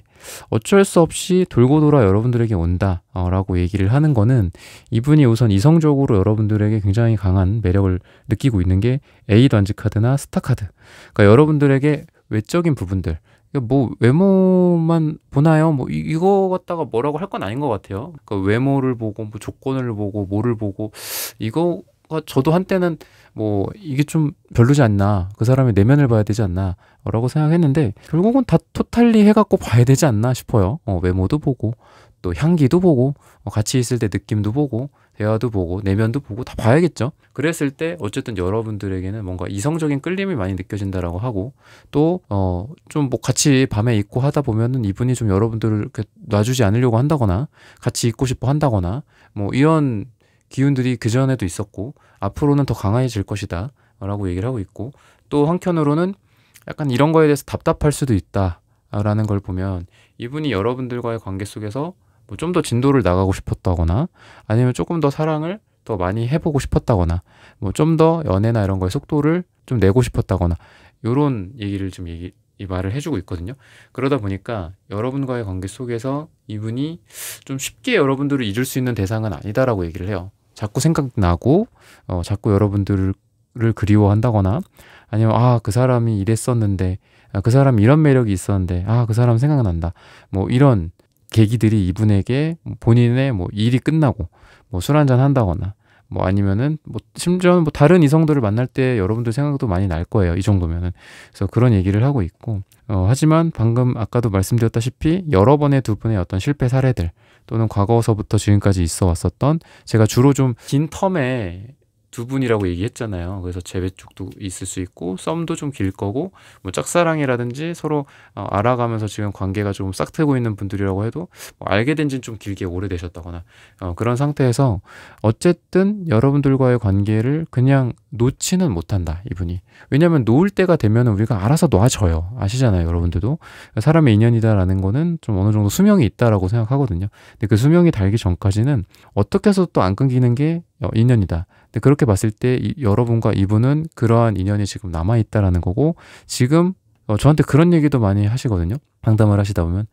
A: 어쩔 수 없이 돌고 돌아 여러분들에게 온다 라고 얘기를 하는 거는, 이분이 우선 이성적으로 여러분들에게 굉장히 강한 매력을 느끼고 있는 게 에이드 완즈 카드나 스타 카드. 그러니까 여러분들에게 외적인 부분들, 뭐 외모만 보나요? 뭐 이거 갖다가 뭐라고 할 건 아닌 것 같아요. 그러니까 외모를 보고 뭐 조건을 보고 뭐를 보고, 이거가 저도 한때는 뭐 이게 좀 별로지 않나, 그 사람의 내면을 봐야 되지 않나 라고 생각했는데, 결국은 다 토탈리 해갖고 봐야 되지 않나 싶어요. 외모도 보고 또 향기도 보고 같이 있을 때 느낌도 보고 대화도 보고 내면도 보고 다 봐야겠죠. 그랬을 때 어쨌든 여러분들에게는 뭔가 이성적인 끌림이 많이 느껴진다라고 하고, 또 좀 뭐 같이 밤에 있고 하다 보면은 이분이 좀 여러분들을 이렇게 놔주지 않으려고 한다거나 같이 있고 싶어 한다거나 뭐 이런 기운들이 그전에도 있었고 앞으로는 더 강해질 것이다 라고 얘기를 하고 있고, 또 한편으로는 약간 이런 거에 대해서 답답할 수도 있다 라는 걸 보면, 이분이 여러분들과의 관계 속에서 뭐 좀 더 진도를 나가고 싶었다거나, 아니면 조금 더 사랑을 더 많이 해보고 싶었다거나, 뭐 좀 더 연애나 이런 거에 속도를 좀 내고 싶었다거나, 요런 얘기를 좀 이 말을 해주고 있거든요. 그러다 보니까 여러분과의 관계 속에서 이분이 좀 쉽게 여러분들을 잊을 수 있는 대상은 아니다라고 얘기를 해요. 자꾸 생각나고 자꾸 여러분들을 그리워한다거나, 아니면 그 사람이 이랬었는데, 그 사람이 이런 매력이 있었는데 그 사람 생각난다, 뭐 이런 계기들이 이분에게 본인의 뭐 일이 끝나고 뭐 술 한잔 한다거나, 뭐 아니면은 뭐 심지어는 뭐 다른 이성들을 만날 때 여러분들 생각도 많이 날 거예요, 이 정도면은. 그래서 그런 얘기를 하고 있고, 하지만 방금 아까도 말씀드렸다시피 여러 번의 두 분의 어떤 실패 사례들, 또는 과거서부터 지금까지 있어 왔었던, 제가 주로 좀 긴 텀에 두 분이라고 얘기했잖아요. 그래서 재배 쪽도 있을 수 있고 썸도 좀 길 거고, 뭐 짝사랑이라든지 서로 알아가면서 지금 관계가 좀 싹트고 있는 분들이라고 해도 뭐 알게 된 지는 좀 길게 오래되셨다거나 그런 상태에서 어쨌든 여러분들과의 관계를 그냥 놓지는 못한다, 이분이. 왜냐하면 놓을 때가 되면 우리가 알아서 놔져요. 아시잖아요, 여러분들도. 사람의 인연이다라는 거는 좀 어느 정도 수명이 있다라고 생각하거든요. 근데 그 수명이 달기 전까지는 어떻게 해서 또 안 끊기는 게 인연이다. 근데 그렇게 봤을 때 여러분과 이분은 그러한 인연이 지금 남아있다라는 거고, 지금 저한테 그런 얘기도 많이 하시거든요. 상담을 하시다 보면,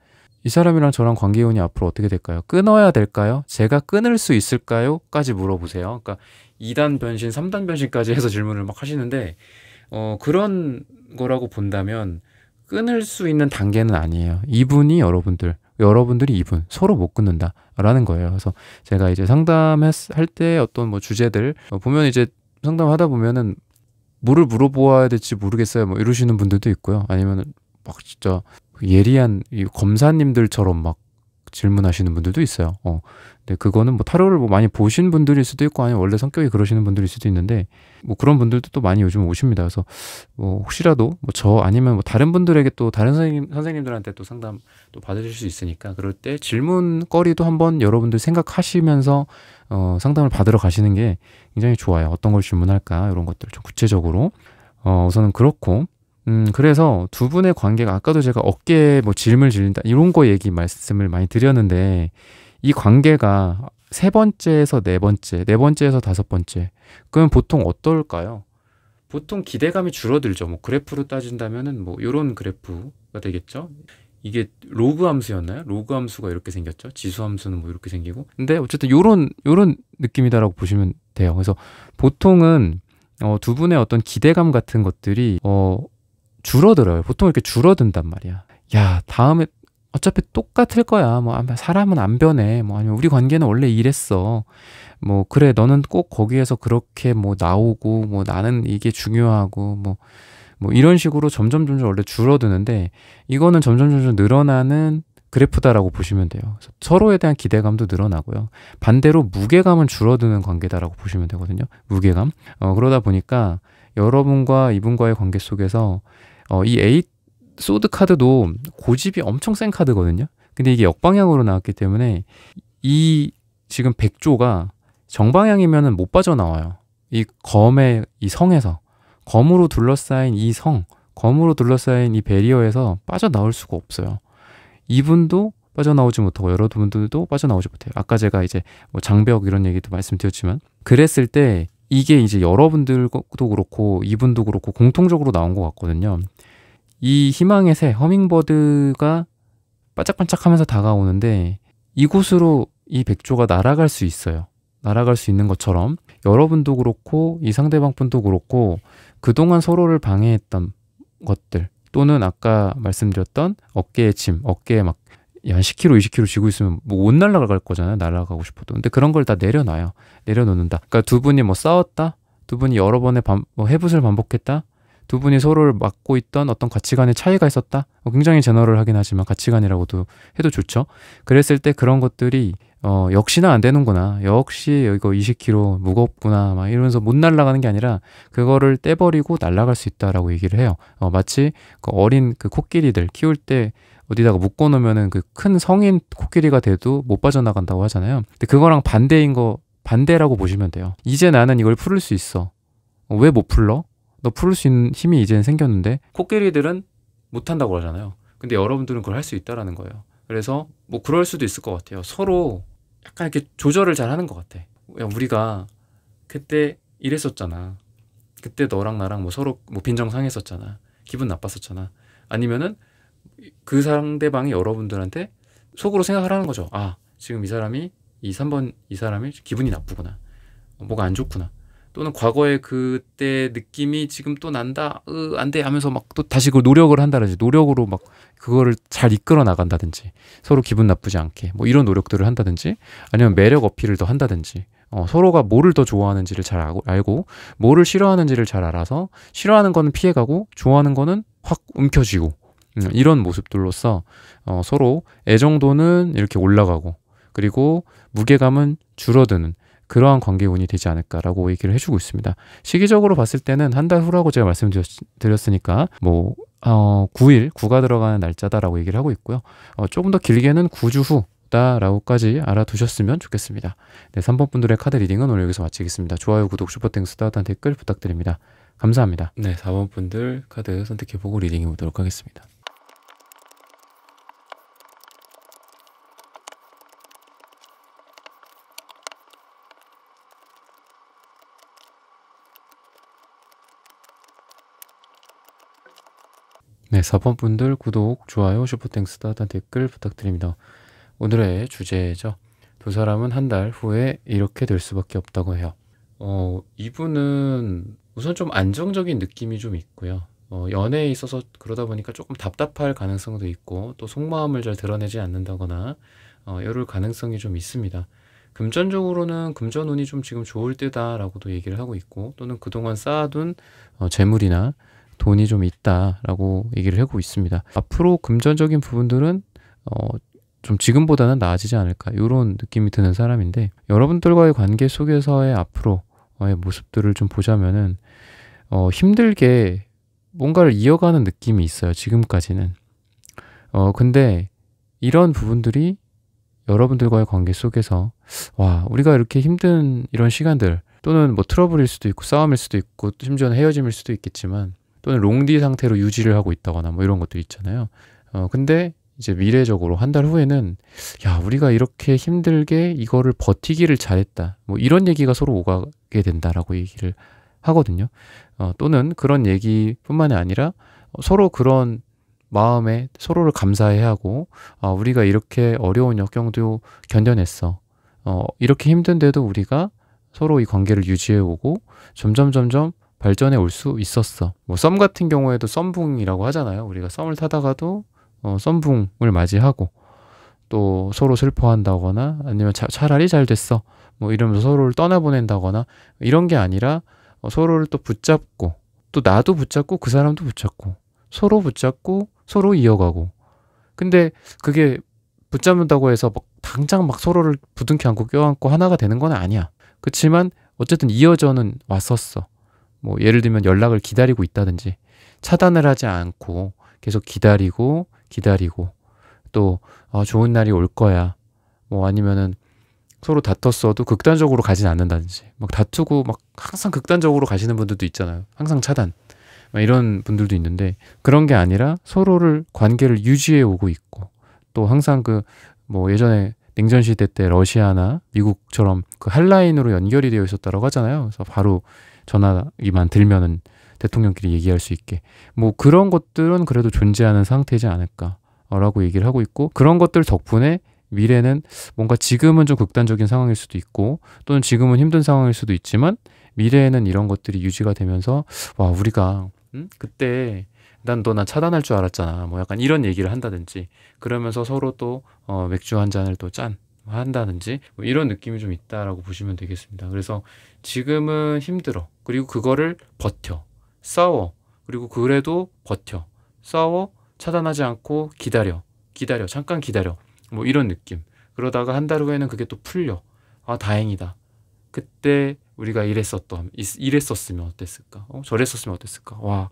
A: 이 사람이랑 저랑 관계운이 앞으로 어떻게 될까요? 끊어야 될까요? 제가 끊을 수 있을까요? 까지 물어보세요. 그러니까 2단 변신, 3단 변신까지 해서 질문을 막 하시는데, 그런 거라고 본다면 끊을 수 있는 단계는 아니에요. 이분이 여러분들이 이분, 서로 못 끊는다 라는 거예요. 그래서 제가 이제 상담할 때 어떤 뭐 주제들 보면, 이제 상담하다 보면은 뭐를 물어보아야 될지 모르겠어요, 뭐 이러시는 분들도 있고요. 아니면은 막 진짜 예리한 이 검사님들처럼 막 질문하시는 분들도 있어요. 근데 그거는 뭐 타로를 뭐 많이 보신 분들일 수도 있고, 아니면 원래 성격이 그러시는 분들일 수도 있는데, 뭐 그런 분들도 또 많이 요즘 오십니다. 그래서 뭐 혹시라도 뭐 저 아니면 뭐 다른 분들에게 또 다른 선생님들한테 또 상담 또 받으실 수 있으니까, 그럴 때 질문거리도 한번 여러분들 생각하시면서 상담을 받으러 가시는 게 굉장히 좋아요. 어떤 걸 질문할까, 이런 것들 좀 구체적으로. 우선은 그렇고, 그래서 두 분의 관계가, 아까도 제가 어깨에 뭐 질문을 질린다 이런 거 말씀을 많이 드렸는데, 이 관계가 세 번째에서 네 번째, 네 번째에서 다섯 번째, 그럼 보통 어떨까요? 보통 기대감이 줄어들죠. 뭐 그래프로 따진다면은 뭐 이런 그래프가 되겠죠. 이게 로그 함수였나요? 로그 함수가 이렇게 생겼죠. 지수 함수는 뭐 이렇게 생기고. 근데 어쨌든 요런 느낌이다라고 보시면 돼요. 그래서 보통은 두 분의 어떤 기대감 같은 것들이 줄어들어요. 보통 이렇게 줄어든단 말이야. 야, 다음에 어차피 똑같을 거야. 뭐 사람은 안 변해. 뭐 아니면 우리 관계는 원래 이랬어. 뭐 그래, 너는 꼭 거기에서 그렇게 뭐 나오고, 뭐 나는 이게 중요하고, 뭐 이런 식으로 점점 원래 줄어드는데, 이거는 점점 늘어나는 그래프다라고 보시면 돼요. 서로에 대한 기대감도 늘어나고요. 반대로 무게감은 줄어드는 관계다라고 보시면 되거든요. 무게감. 그러다 보니까 여러분과 이분과의 관계 속에서 이 에잇 소드 카드도 고집이 엄청 센 카드거든요. 근데 이게 역방향으로 나왔기 때문에 이 지금 백조가 정방향이면은 못 빠져나와요. 이 검의 이 성에서 검으로 둘러싸인 이 성, 검으로 둘러싸인 이 베리어에서 빠져나올 수가 없어요. 이분도 빠져나오지 못하고 여러분들도 빠져나오지 못해요. 아까 제가 이제 뭐 장벽 이런 얘기도 말씀드렸지만 그랬을 때 이게 이제 여러분들도 그렇고 이분도 그렇고 공통적으로 나온 것 같거든요. 이 희망의 새 허밍버드가 반짝반짝하면서 다가오는데 이곳으로 이 백조가 날아갈 수 있어요. 날아갈 수 있는 것처럼 여러분도 그렇고 이 상대방 분도 그렇고 그동안 서로를 방해했던 것들 또는 아까 말씀드렸던 어깨에 침, 어깨에 막 한 10kg, 20kg 쥐고 있으면 뭐 못 날아갈 거잖아요. 날아가고 싶어도. 근데 그런 걸 다 내려놔요. 내려놓는다. 그러니까 두 분이 뭐 싸웠다? 두 분이 여러 번의 뭐 해붓을 반복했다? 두 분이 서로를 맡고 있던 어떤 가치관의 차이가 있었다? 굉장히 제너럴하긴 하지만 가치관이라고도 해도 좋죠. 그랬을 때 그런 것들이 역시나 안 되는구나. 역시 이거 20kg 무겁구나. 막 이러면서 못 날아가는 게 아니라 그거를 떼버리고 날아갈 수 있다라고 얘기를 해요. 마치 그 어린 그 코끼리들 키울 때 어디다가 묶어놓으면은 그 큰 성인 코끼리가 돼도 못 빠져나간다고 하잖아요. 근데 그거랑 반대라고 보시면 돼요. 이제 나는 이걸 풀을 수 있어. 왜 못 풀러? 너 풀을 수 있는 힘이 이제는 생겼는데 코끼리들은 못한다고 하잖아요. 근데 여러분들은 그걸 할 수 있다라는 거예요. 그래서 뭐 그럴 수도 있을 것 같아요. 서로 약간 이렇게 조절을 잘 하는 것 같아. 야, 우리가 그때 이랬었잖아. 그때 너랑 나랑 뭐 서로 뭐 빈정 상했었잖아. 기분 나빴었잖아. 아니면은 그 상대방이 여러분들한테 속으로 생각을 하는 거죠. 아, 지금 이 3번 이 사람이 기분이 나쁘구나. 뭐가 안 좋구나. 또는 과거에 그때 느낌이 지금 또 난다. 안 돼 하면서 막 또 다시 그 노력을 한다든지 노력으로 막 그거를 잘 이끌어 나간다든지 서로 기분 나쁘지 않게 뭐 이런 노력들을 한다든지 아니면 매력 어필을 더 한다든지 서로가 뭐를 더 좋아하는지를 잘 알고 뭐를 싫어하는지를 잘 알아서 싫어하는 거는 피해가고 좋아하는 거는 확 움켜쥐고 이런 모습들로서 서로 애정도는 이렇게 올라가고 그리고 무게감은 줄어드는 그러한 관계운이 되지 않을까라고 얘기를 해주고 있습니다. 시기적으로 봤을 때는 한 달 후라고 제가 말씀드렸으니까 뭐 9일, 9가 들어가는 날짜다라고 얘기를 하고 있고요. 조금 더 길게는 9주 후다라고까지 알아두셨으면 좋겠습니다. 네, 3번 분들의 카드 리딩은 오늘 여기서 마치겠습니다. 좋아요, 구독, 슈퍼땡스, 따뜻한 댓글 부탁드립니다. 감사합니다. 네, 4번 분들 카드 선택해보고 리딩해 보도록 하겠습니다. 네, 4번 분들 구독, 좋아요, 슈퍼땡스, 따뜻한 댓글 부탁드립니다. 오늘의 주제죠. 두 사람은 한 달 후에 이렇게 될 수밖에 없다고 해요. 이분은 우선 좀 안정적인 느낌이 좀 있고요. 연애에 있어서 그러다 보니까 조금 답답할 가능성도 있고 또 속마음을 잘 드러내지 않는다거나 이럴 가능성이 좀 있습니다. 금전적으로는 금전운이 좀 지금 좋을 때다라고도 얘기를 하고 있고 또는 그동안 쌓아둔 재물이나 돈이 좀 있다라고 얘기를 하고 있습니다. 앞으로 금전적인 부분들은 좀 지금보다는 나아지지 않을까 이런 느낌이 드는 사람인데 여러분들과의 관계 속에서의 앞으로의 모습들을 좀 보자면은 힘들게 뭔가를 이어가는 느낌이 있어요. 지금까지는. 근데 이런 부분들이 여러분들과의 관계 속에서 와, 우리가 이렇게 힘든 이런 시간들 또는 뭐 트러블일 수도 있고 싸움일 수도 있고 심지어는 헤어짐일 수도 있겠지만 또는 롱디 상태로 유지를 하고 있다거나 뭐 이런 것들 있잖아요. 근데 이제 미래적으로 한 달 후에는 야, 우리가 이렇게 힘들게 이거를 버티기를 잘했다. 뭐 이런 얘기가 서로 오가게 된다라고 얘기를 하거든요. 또는 그런 얘기뿐만이 아니라 서로 그런 마음에 서로를 감사해야 하고 우리가 이렇게 어려운 역경도 견뎌냈어. 이렇게 힘든데도 우리가 서로 이 관계를 유지해오고 점점 발전해 올 수 있었어. 뭐 썸 같은 경우에도 썸붕이라고 하잖아요. 우리가 썸을 타다가도 썸붕을 맞이하고 또 서로 슬퍼한다거나 아니면 차라리 잘 됐어. 뭐 이러면서 서로를 떠나보낸다거나 이런 게 아니라 서로를 또 붙잡고 또 나도 붙잡고 그 사람도 붙잡고 서로 붙잡고 서로 이어가고 근데 그게 붙잡는다고 해서 막 당장 막 서로를 부둥켜 안고 껴안고 하나가 되는 건 아니야. 그렇지만 어쨌든 이어져는 왔었어. 뭐 예를 들면 연락을 기다리고 있다든지 차단을 하지 않고 계속 기다리고 또 좋은 날이 올 거야. 뭐 아니면은 서로 다퉜어도 극단적으로 가진 않는다든지 막 다투고 막 항상 극단적으로 가시는 분들도 있잖아요. 항상 차단. 막 이런 분들도 있는데 그런 게 아니라 서로를 관계를 유지해 오고 있고 또 항상 그 뭐 예전에 냉전 시대 때 러시아나 미국처럼 그 핫라인으로 연결이 되어 있었다고 하잖아요. 그래서 바로 전화기만 들면은 대통령끼리 얘기할 수 있게 뭐 그런 것들은 그래도 존재하는 상태지 않을까라고 얘기를 하고 있고 그런 것들 덕분에 미래는 뭔가 지금은 좀 극단적인 상황일 수도 있고 또는 지금은 힘든 상황일 수도 있지만 미래에는 이런 것들이 유지가 되면서 와 우리가 그때 난 차단할 줄 알았잖아 뭐 약간 이런 얘기를 한다든지 그러면서 서로 또 맥주 한 잔을 또 짠 한다든지 뭐 이런 느낌이 좀 있다라고 보시면 되겠습니다. 그래서 지금은 힘들어 그리고 그거를 버텨 싸워 그리고 그래도 버텨 싸워 차단하지 않고 기다려 잠깐 기다려 뭐 이런 느낌. 그러다가 한 달 후에는 그게 또 풀려. 아 다행이다. 그때 우리가 이랬었으면 어땠을까? 저랬었으면 어땠을까? 와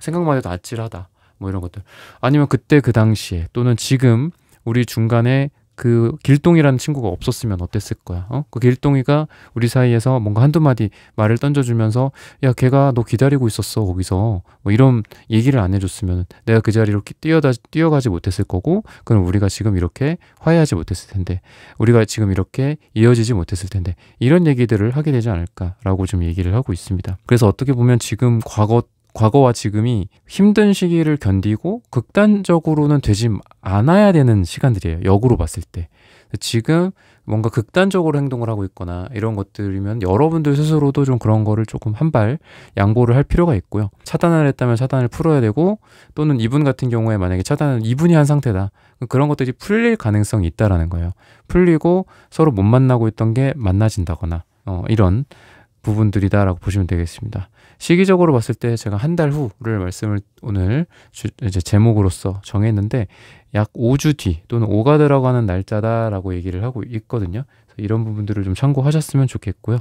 A: 생각만 해도 아찔하다. 뭐 이런 것들. 아니면 그때 그 당시에 또는 지금 우리 중간에 그 길동이라는 친구가 없었으면 어땠을 거야. 그 길동이가 우리 사이에서 뭔가 한두 마디 말을 던져주면서 야 걔가 너 기다리고 있었어 거기서 뭐 이런 얘기를 안 해줬으면 내가 그 자리로 뛰어가지 못했을 거고 그럼 우리가 지금 이렇게 화해하지 못했을 텐데 우리가 지금 이렇게 이어지지 못했을 텐데 이런 얘기들을 하게 되지 않을까라고 좀 얘기를 하고 있습니다. 그래서 어떻게 보면 지금 과거와 지금이 힘든 시기를 견디고 극단적으로는 되지 않아야 되는 시간들이에요. 역으로 봤을 때. 지금 뭔가 극단적으로 행동을 하고 있거나 이런 것들이면 여러분들 스스로도 좀 그런 거를 조금 한 발 양보를 할 필요가 있고요. 차단을 했다면 차단을 풀어야 되고 또는 이분 같은 경우에 만약에 차단을 이분이 한 상태다. 그런 것들이 풀릴 가능성이 있다라는 거예요. 풀리고 서로 못 만나고 있던 게 만나진다거나 이런 부분들이다라고 보시면 되겠습니다. 시기적으로 봤을 때 제가 한 달 후를 말씀을 오늘 이제 제목으로서 정했는데 약 5주 뒤 또는 5가 들어가는 날짜다라고 얘기를 하고 있거든요. 이런 부분들을 좀 참고하셨으면 좋겠고요.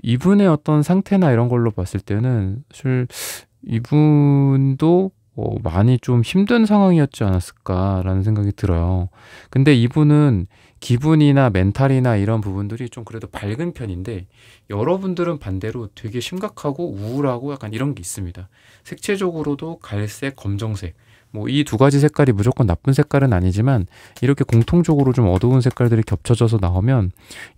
A: 이분의 어떤 상태나 이런 걸로 봤을 때는 사실 이분도 많이 좀 힘든 상황이었지 않았을까라는 생각이 들어요. 근데 이분은 기분이나 멘탈이나 이런 부분들이 좀 그래도 밝은 편인데 여러분들은 반대로 되게 심각하고 우울하고 약간 이런 게 있습니다. 색채적으로도 갈색, 검정색 뭐 이 두 가지 색깔이 무조건 나쁜 색깔은 아니지만 이렇게 공통적으로 좀 어두운 색깔들이 겹쳐져서 나오면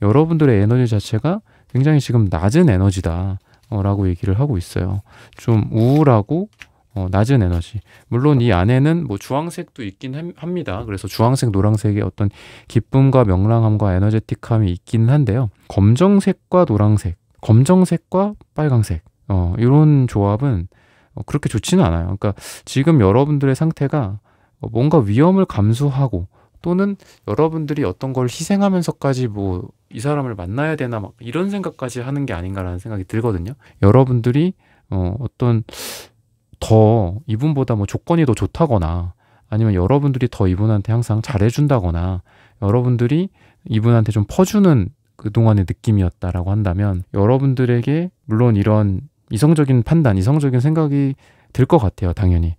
A: 여러분들의 에너지 자체가 굉장히 지금 낮은 에너지다 라고 얘기를 하고 있어요. 좀 우울하고 낮은 에너지. 물론 이 안에는 뭐 주황색도 있긴 합니다. 그래서 주황색, 노란색의 어떤 기쁨과 명랑함과 에너제틱함이 있긴 한데요. 검정색과 노란색, 검정색과 빨강색 이런 조합은 그렇게 좋지는 않아요. 그러니까 지금 여러분들의 상태가 뭔가 위험을 감수하고 또는 여러분들이 어떤 걸 희생하면서까지 뭐 이 사람을 만나야 되나 막 이런 생각까지 하는 게 아닌가라는 생각이 들거든요. 여러분들이 어떤 더 이분보다 뭐 조건이 더 좋다거나 아니면 여러분들이 더 이분한테 항상 잘해준다거나 여러분들이 이분한테 좀 퍼주는 그동안의 느낌이었다라고 한다면 여러분들에게 물론 이런 이성적인 판단, 이성적인 생각이 들 것 같아요. 당연히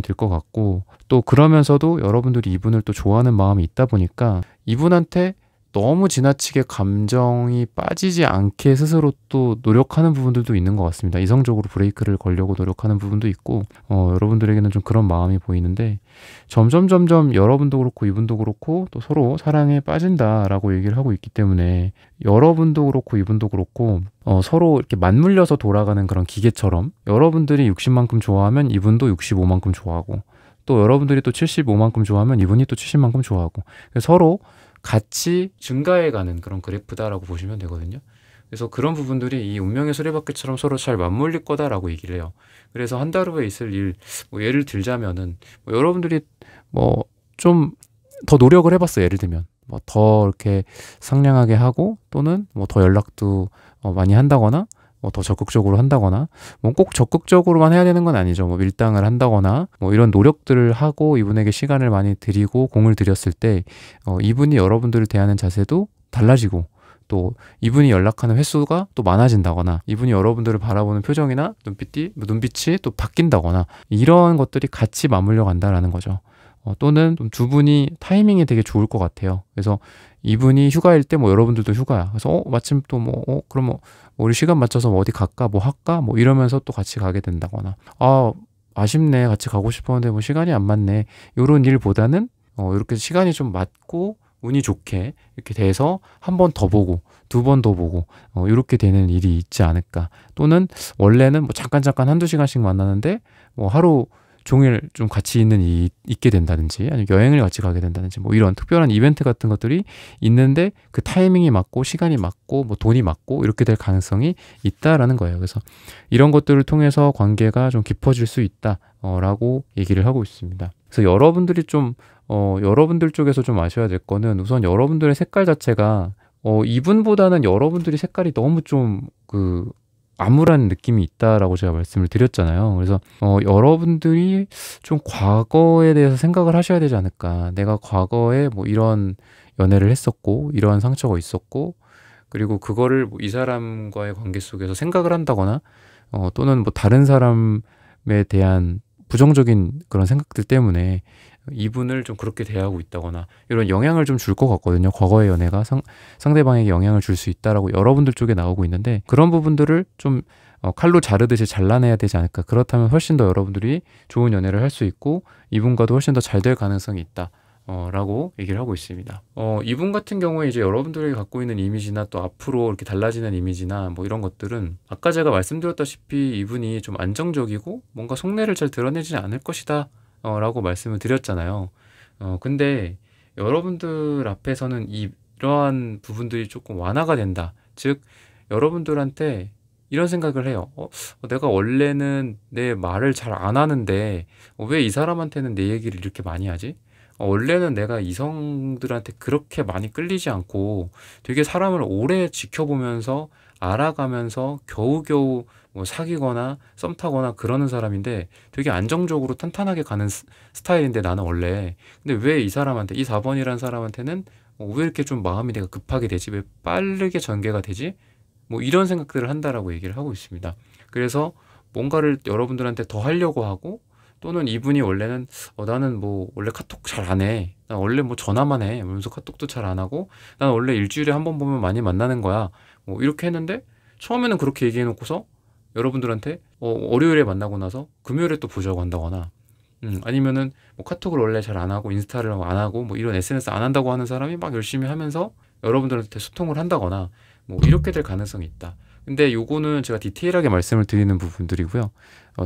A: 들 것 같고 또 그러면서도 여러분들이 이분을 또 좋아하는 마음이 있다 보니까 이분한테 너무 지나치게 감정이 빠지지 않게 스스로 또 노력하는 부분들도 있는 것 같습니다. 이성적으로 브레이크를 걸려고 노력하는 부분도 있고 여러분들에게는 좀 그런 마음이 보이는데 점점 여러분도 그렇고 이분도 그렇고 또 서로 사랑에 빠진다라고 얘기를 하고 있기 때문에 여러분도 그렇고 이분도 그렇고 서로 이렇게 맞물려서 돌아가는 그런 기계처럼 여러분들이 60만큼 좋아하면 이분도 65만큼 좋아하고 또 여러분들이 또 75만큼 좋아하면 이분이 또 70만큼 좋아하고 서로 같이 증가해가는 그런 그래프다라고 보시면 되거든요. 그래서 그런 부분들이 이 운명의 수레바퀴처럼 서로 잘 맞물릴 거다라고 얘기를 해요. 그래서 한 달 후에 있을 일, 뭐 예를 들자면은 뭐 여러분들이 뭐 좀 더 노력을 해봤어요. 예를 들면 뭐 더 이렇게 상냥하게 하고 또는 뭐 더 연락도 많이 한다거나 더 적극적으로 한다거나, 뭐 꼭 적극적으로만 해야 되는 건 아니죠. 뭐 밀당을 한다거나 뭐 이런 노력들을 하고 이분에게 시간을 많이 들이고 공을 들였을 때 이분이 여러분들을 대하는 자세도 달라지고, 또 이분이 연락하는 횟수가 또 많아진다거나, 이분이 여러분들을 바라보는 표정이나 눈빛이 또 바뀐다거나, 이런 것들이 같이 맞물려 간다라는 거죠. 또는 좀 두 분이 타이밍이 되게 좋을 것 같아요. 그래서 이분이 휴가일 때 뭐 여러분들도 휴가야. 그래서 마침 또 그럼 우리 시간 맞춰서 뭐 어디 갈까, 뭐 할까, 뭐 이러면서 또 같이 가게 된다거나, 아쉽네, 같이 가고 싶었는데 뭐 시간이 안 맞네, 요런 일보다는 이렇게 시간이 좀 맞고 운이 좋게 이렇게 돼서 한 번 더 보고 두 번 더 보고 이렇게 되는 일이 있지 않을까. 또는 원래는 뭐 잠깐 한두 시간씩 만나는데 뭐 하루 종일 좀 같이 있게 된다든지, 아니면 여행을 같이 가게 된다든지, 뭐 이런 특별한 이벤트 같은 것들이 있는데 그 타이밍이 맞고 시간이 맞고 뭐 돈이 맞고 이렇게 될 가능성이 있다라는 거예요. 그래서 이런 것들을 통해서 관계가 좀 깊어질 수 있다 라고 얘기를 하고 있습니다. 그래서 여러분들이 좀 여러분들 쪽에서 좀 아셔야 될 거는, 우선 여러분들의 색깔 자체가 이분보다는 여러분들이 색깔이 너무 좀 암울한 느낌이 있다라고 제가 말씀을 드렸잖아요. 그래서 여러분들이 좀 과거에 대해서 생각을 하셔야 되지 않을까. 내가 과거에 뭐 이런 연애를 했었고 이러한 상처가 있었고, 그리고 그거를 뭐 이 사람과의 관계 속에서 생각을 한다거나 또는 뭐 다른 사람에 대한 부정적인 그런 생각들 때문에 이분을 좀 그렇게 대하고 있다거나, 이런 영향을 좀 줄 것 같거든요. 과거의 연애가 상대방에게 영향을 줄 수 있다라고 여러분들 쪽에 나오고 있는데, 그런 부분들을 좀 칼로 자르듯이 잘라내야 되지 않을까. 그렇다면 훨씬 더 여러분들이 좋은 연애를 할 수 있고 이분과도 훨씬 더 잘 될 가능성이 있다 라고 얘기를 하고 있습니다. 이분 같은 경우에 이제 여러분들이 갖고 있는 이미지나 또 앞으로 이렇게 달라지는 이미지나 뭐 이런 것들은, 아까 제가 말씀드렸다시피 이분이 좀 안정적이고 뭔가 속내를 잘 드러내지 않을 것이다 라고 말씀을 드렸잖아요. 근데 여러분들 앞에서는 이러한 부분들이 조금 완화가 된다. 즉 여러분들한테 이런 생각을 해요. 내가 원래는 내 말을 잘 안 하는데 왜 이 사람한테는 내 얘기를 이렇게 많이 하지? 원래는 내가 이성들한테 그렇게 많이 끌리지 않고 되게 사람을 오래 지켜보면서 알아가면서 겨우겨우 뭐 사귀거나 썸 타거나 그러는 사람인데, 되게 안정적으로 탄탄하게 가는 스타일인데 나는 원래, 근데 왜 이 사람한테, 이 4번이라는 사람한테는 왜 이렇게 좀 마음이 내가 급하게 되지? 왜 빠르게 전개가 되지? 뭐 이런 생각들을 한다라고 얘기를 하고 있습니다. 그래서 뭔가를 여러분들한테 더 하려고 하고, 또는 이분이 원래는 나는 뭐 원래 카톡 잘 안 해, 난 원래 뭐 전화만 해, 이러면서 카톡도 잘 안 하고, 난 원래 일주일에 한 번 보면 많이 만나는 거야, 뭐 이렇게 했는데, 처음에는 그렇게 얘기해 놓고서 여러분들한테 월요일에 만나고 나서 금요일에 또 보자고 한다거나, 아니면은 뭐 카톡을 원래 잘 안 하고 인스타를 안 하고 뭐 이런 SNS 안 한다고 하는 사람이 막 열심히 하면서 여러분들한테 소통을 한다거나, 뭐 이렇게 될 가능성이 있다. 근데 요거는 제가 디테일하게 말씀을 드리는 부분들이고요.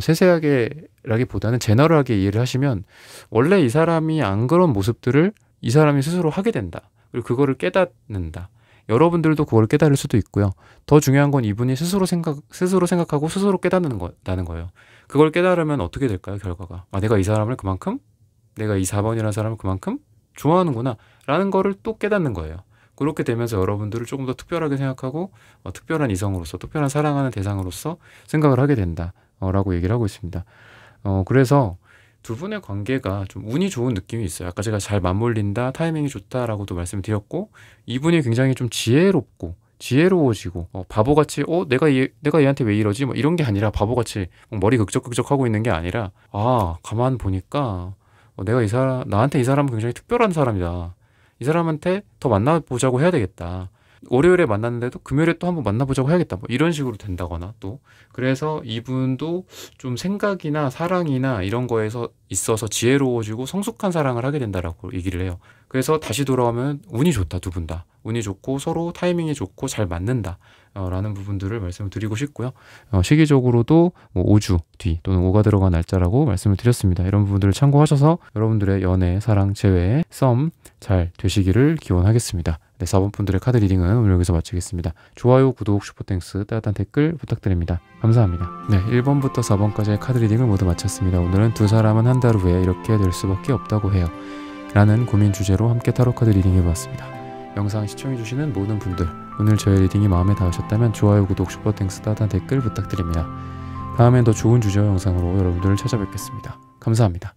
A: 세세하게라기보다는 제너럴하게 이해를 하시면, 원래 이 사람이 안 그런 모습들을 이 사람이 스스로 하게 된다. 그리고 그거를 깨닫는다. 여러분들도 그걸 깨달을 수도 있고요. 더 중요한 건 이분이 스스로 생각하고 스스로 깨닫는다는 거예요. 그걸 깨달으면 어떻게 될까요, 결과가? 내가 이 사람을 그만큼, 내가 이 4번이라는 사람을 그만큼 좋아하는구나 라는 거를 또 깨닫는 거예요. 그렇게 되면서 여러분들을 조금 더 특별하게 생각하고 특별한 이성으로서, 특별한 사랑하는 대상으로서 생각을 하게 된다 라고 얘기를 하고 있습니다. 그래서 두 분의 관계가 좀 운이 좋은 느낌이 있어요. 아까 제가 잘 맞물린다, 타이밍이 좋다라고도 말씀드렸고, 이분이 굉장히 좀 지혜로워지고 바보같이 내가 얘한테 왜 이러지? 뭐 이런 게 아니라, 바보같이 머리 극적극적 하고 있는 게 아니라, 가만 보니까 나한테 이 사람은 굉장히 특별한 사람이다. 이 사람한테 더 만나보자고 해야 되겠다. 월요일에 만났는데도 금요일에 또 한번 만나보자고 해야겠다. 뭐 이런 식으로 된다거나, 또 그래서 이분도 좀 생각이나 사랑이나 이런 거에서 있어서 지혜로워지고 성숙한 사랑을 하게 된다라고 얘기를 해요. 그래서 다시 돌아오면 운이 좋다, 두 분 다. 운이 좋고 서로 타이밍이 좋고 잘 맞는다 라는 부분들을 말씀을 드리고 싶고요. 시기적으로도 뭐 5주 뒤 또는 5가 들어간 날짜라고 말씀을 드렸습니다. 이런 부분들을 참고하셔서 여러분들의 연애, 사랑, 재회, 썸 잘 되시기를 기원하겠습니다. 네, 4번 분들의 카드 리딩은 오늘 여기서 마치겠습니다. 좋아요, 구독, 슈퍼땡스, 따뜻한 댓글 부탁드립니다. 감사합니다. 네, 1번부터 4번까지의 카드 리딩을 모두 마쳤습니다. 오늘은 두 사람은 한 달 후에 이렇게 될 수밖에 없다고 해요 라는 고민 주제로 함께 타로 카드 리딩 해봤습니다. 영상 시청해주시는 모든 분들 오늘 저의 리딩이 마음에 닿으셨다면 좋아요, 구독, 슈퍼땡스, 따단 댓글 부탁드립니다. 다음엔 더 좋은 주제와 영상으로 여러분들을 찾아뵙겠습니다. 감사합니다.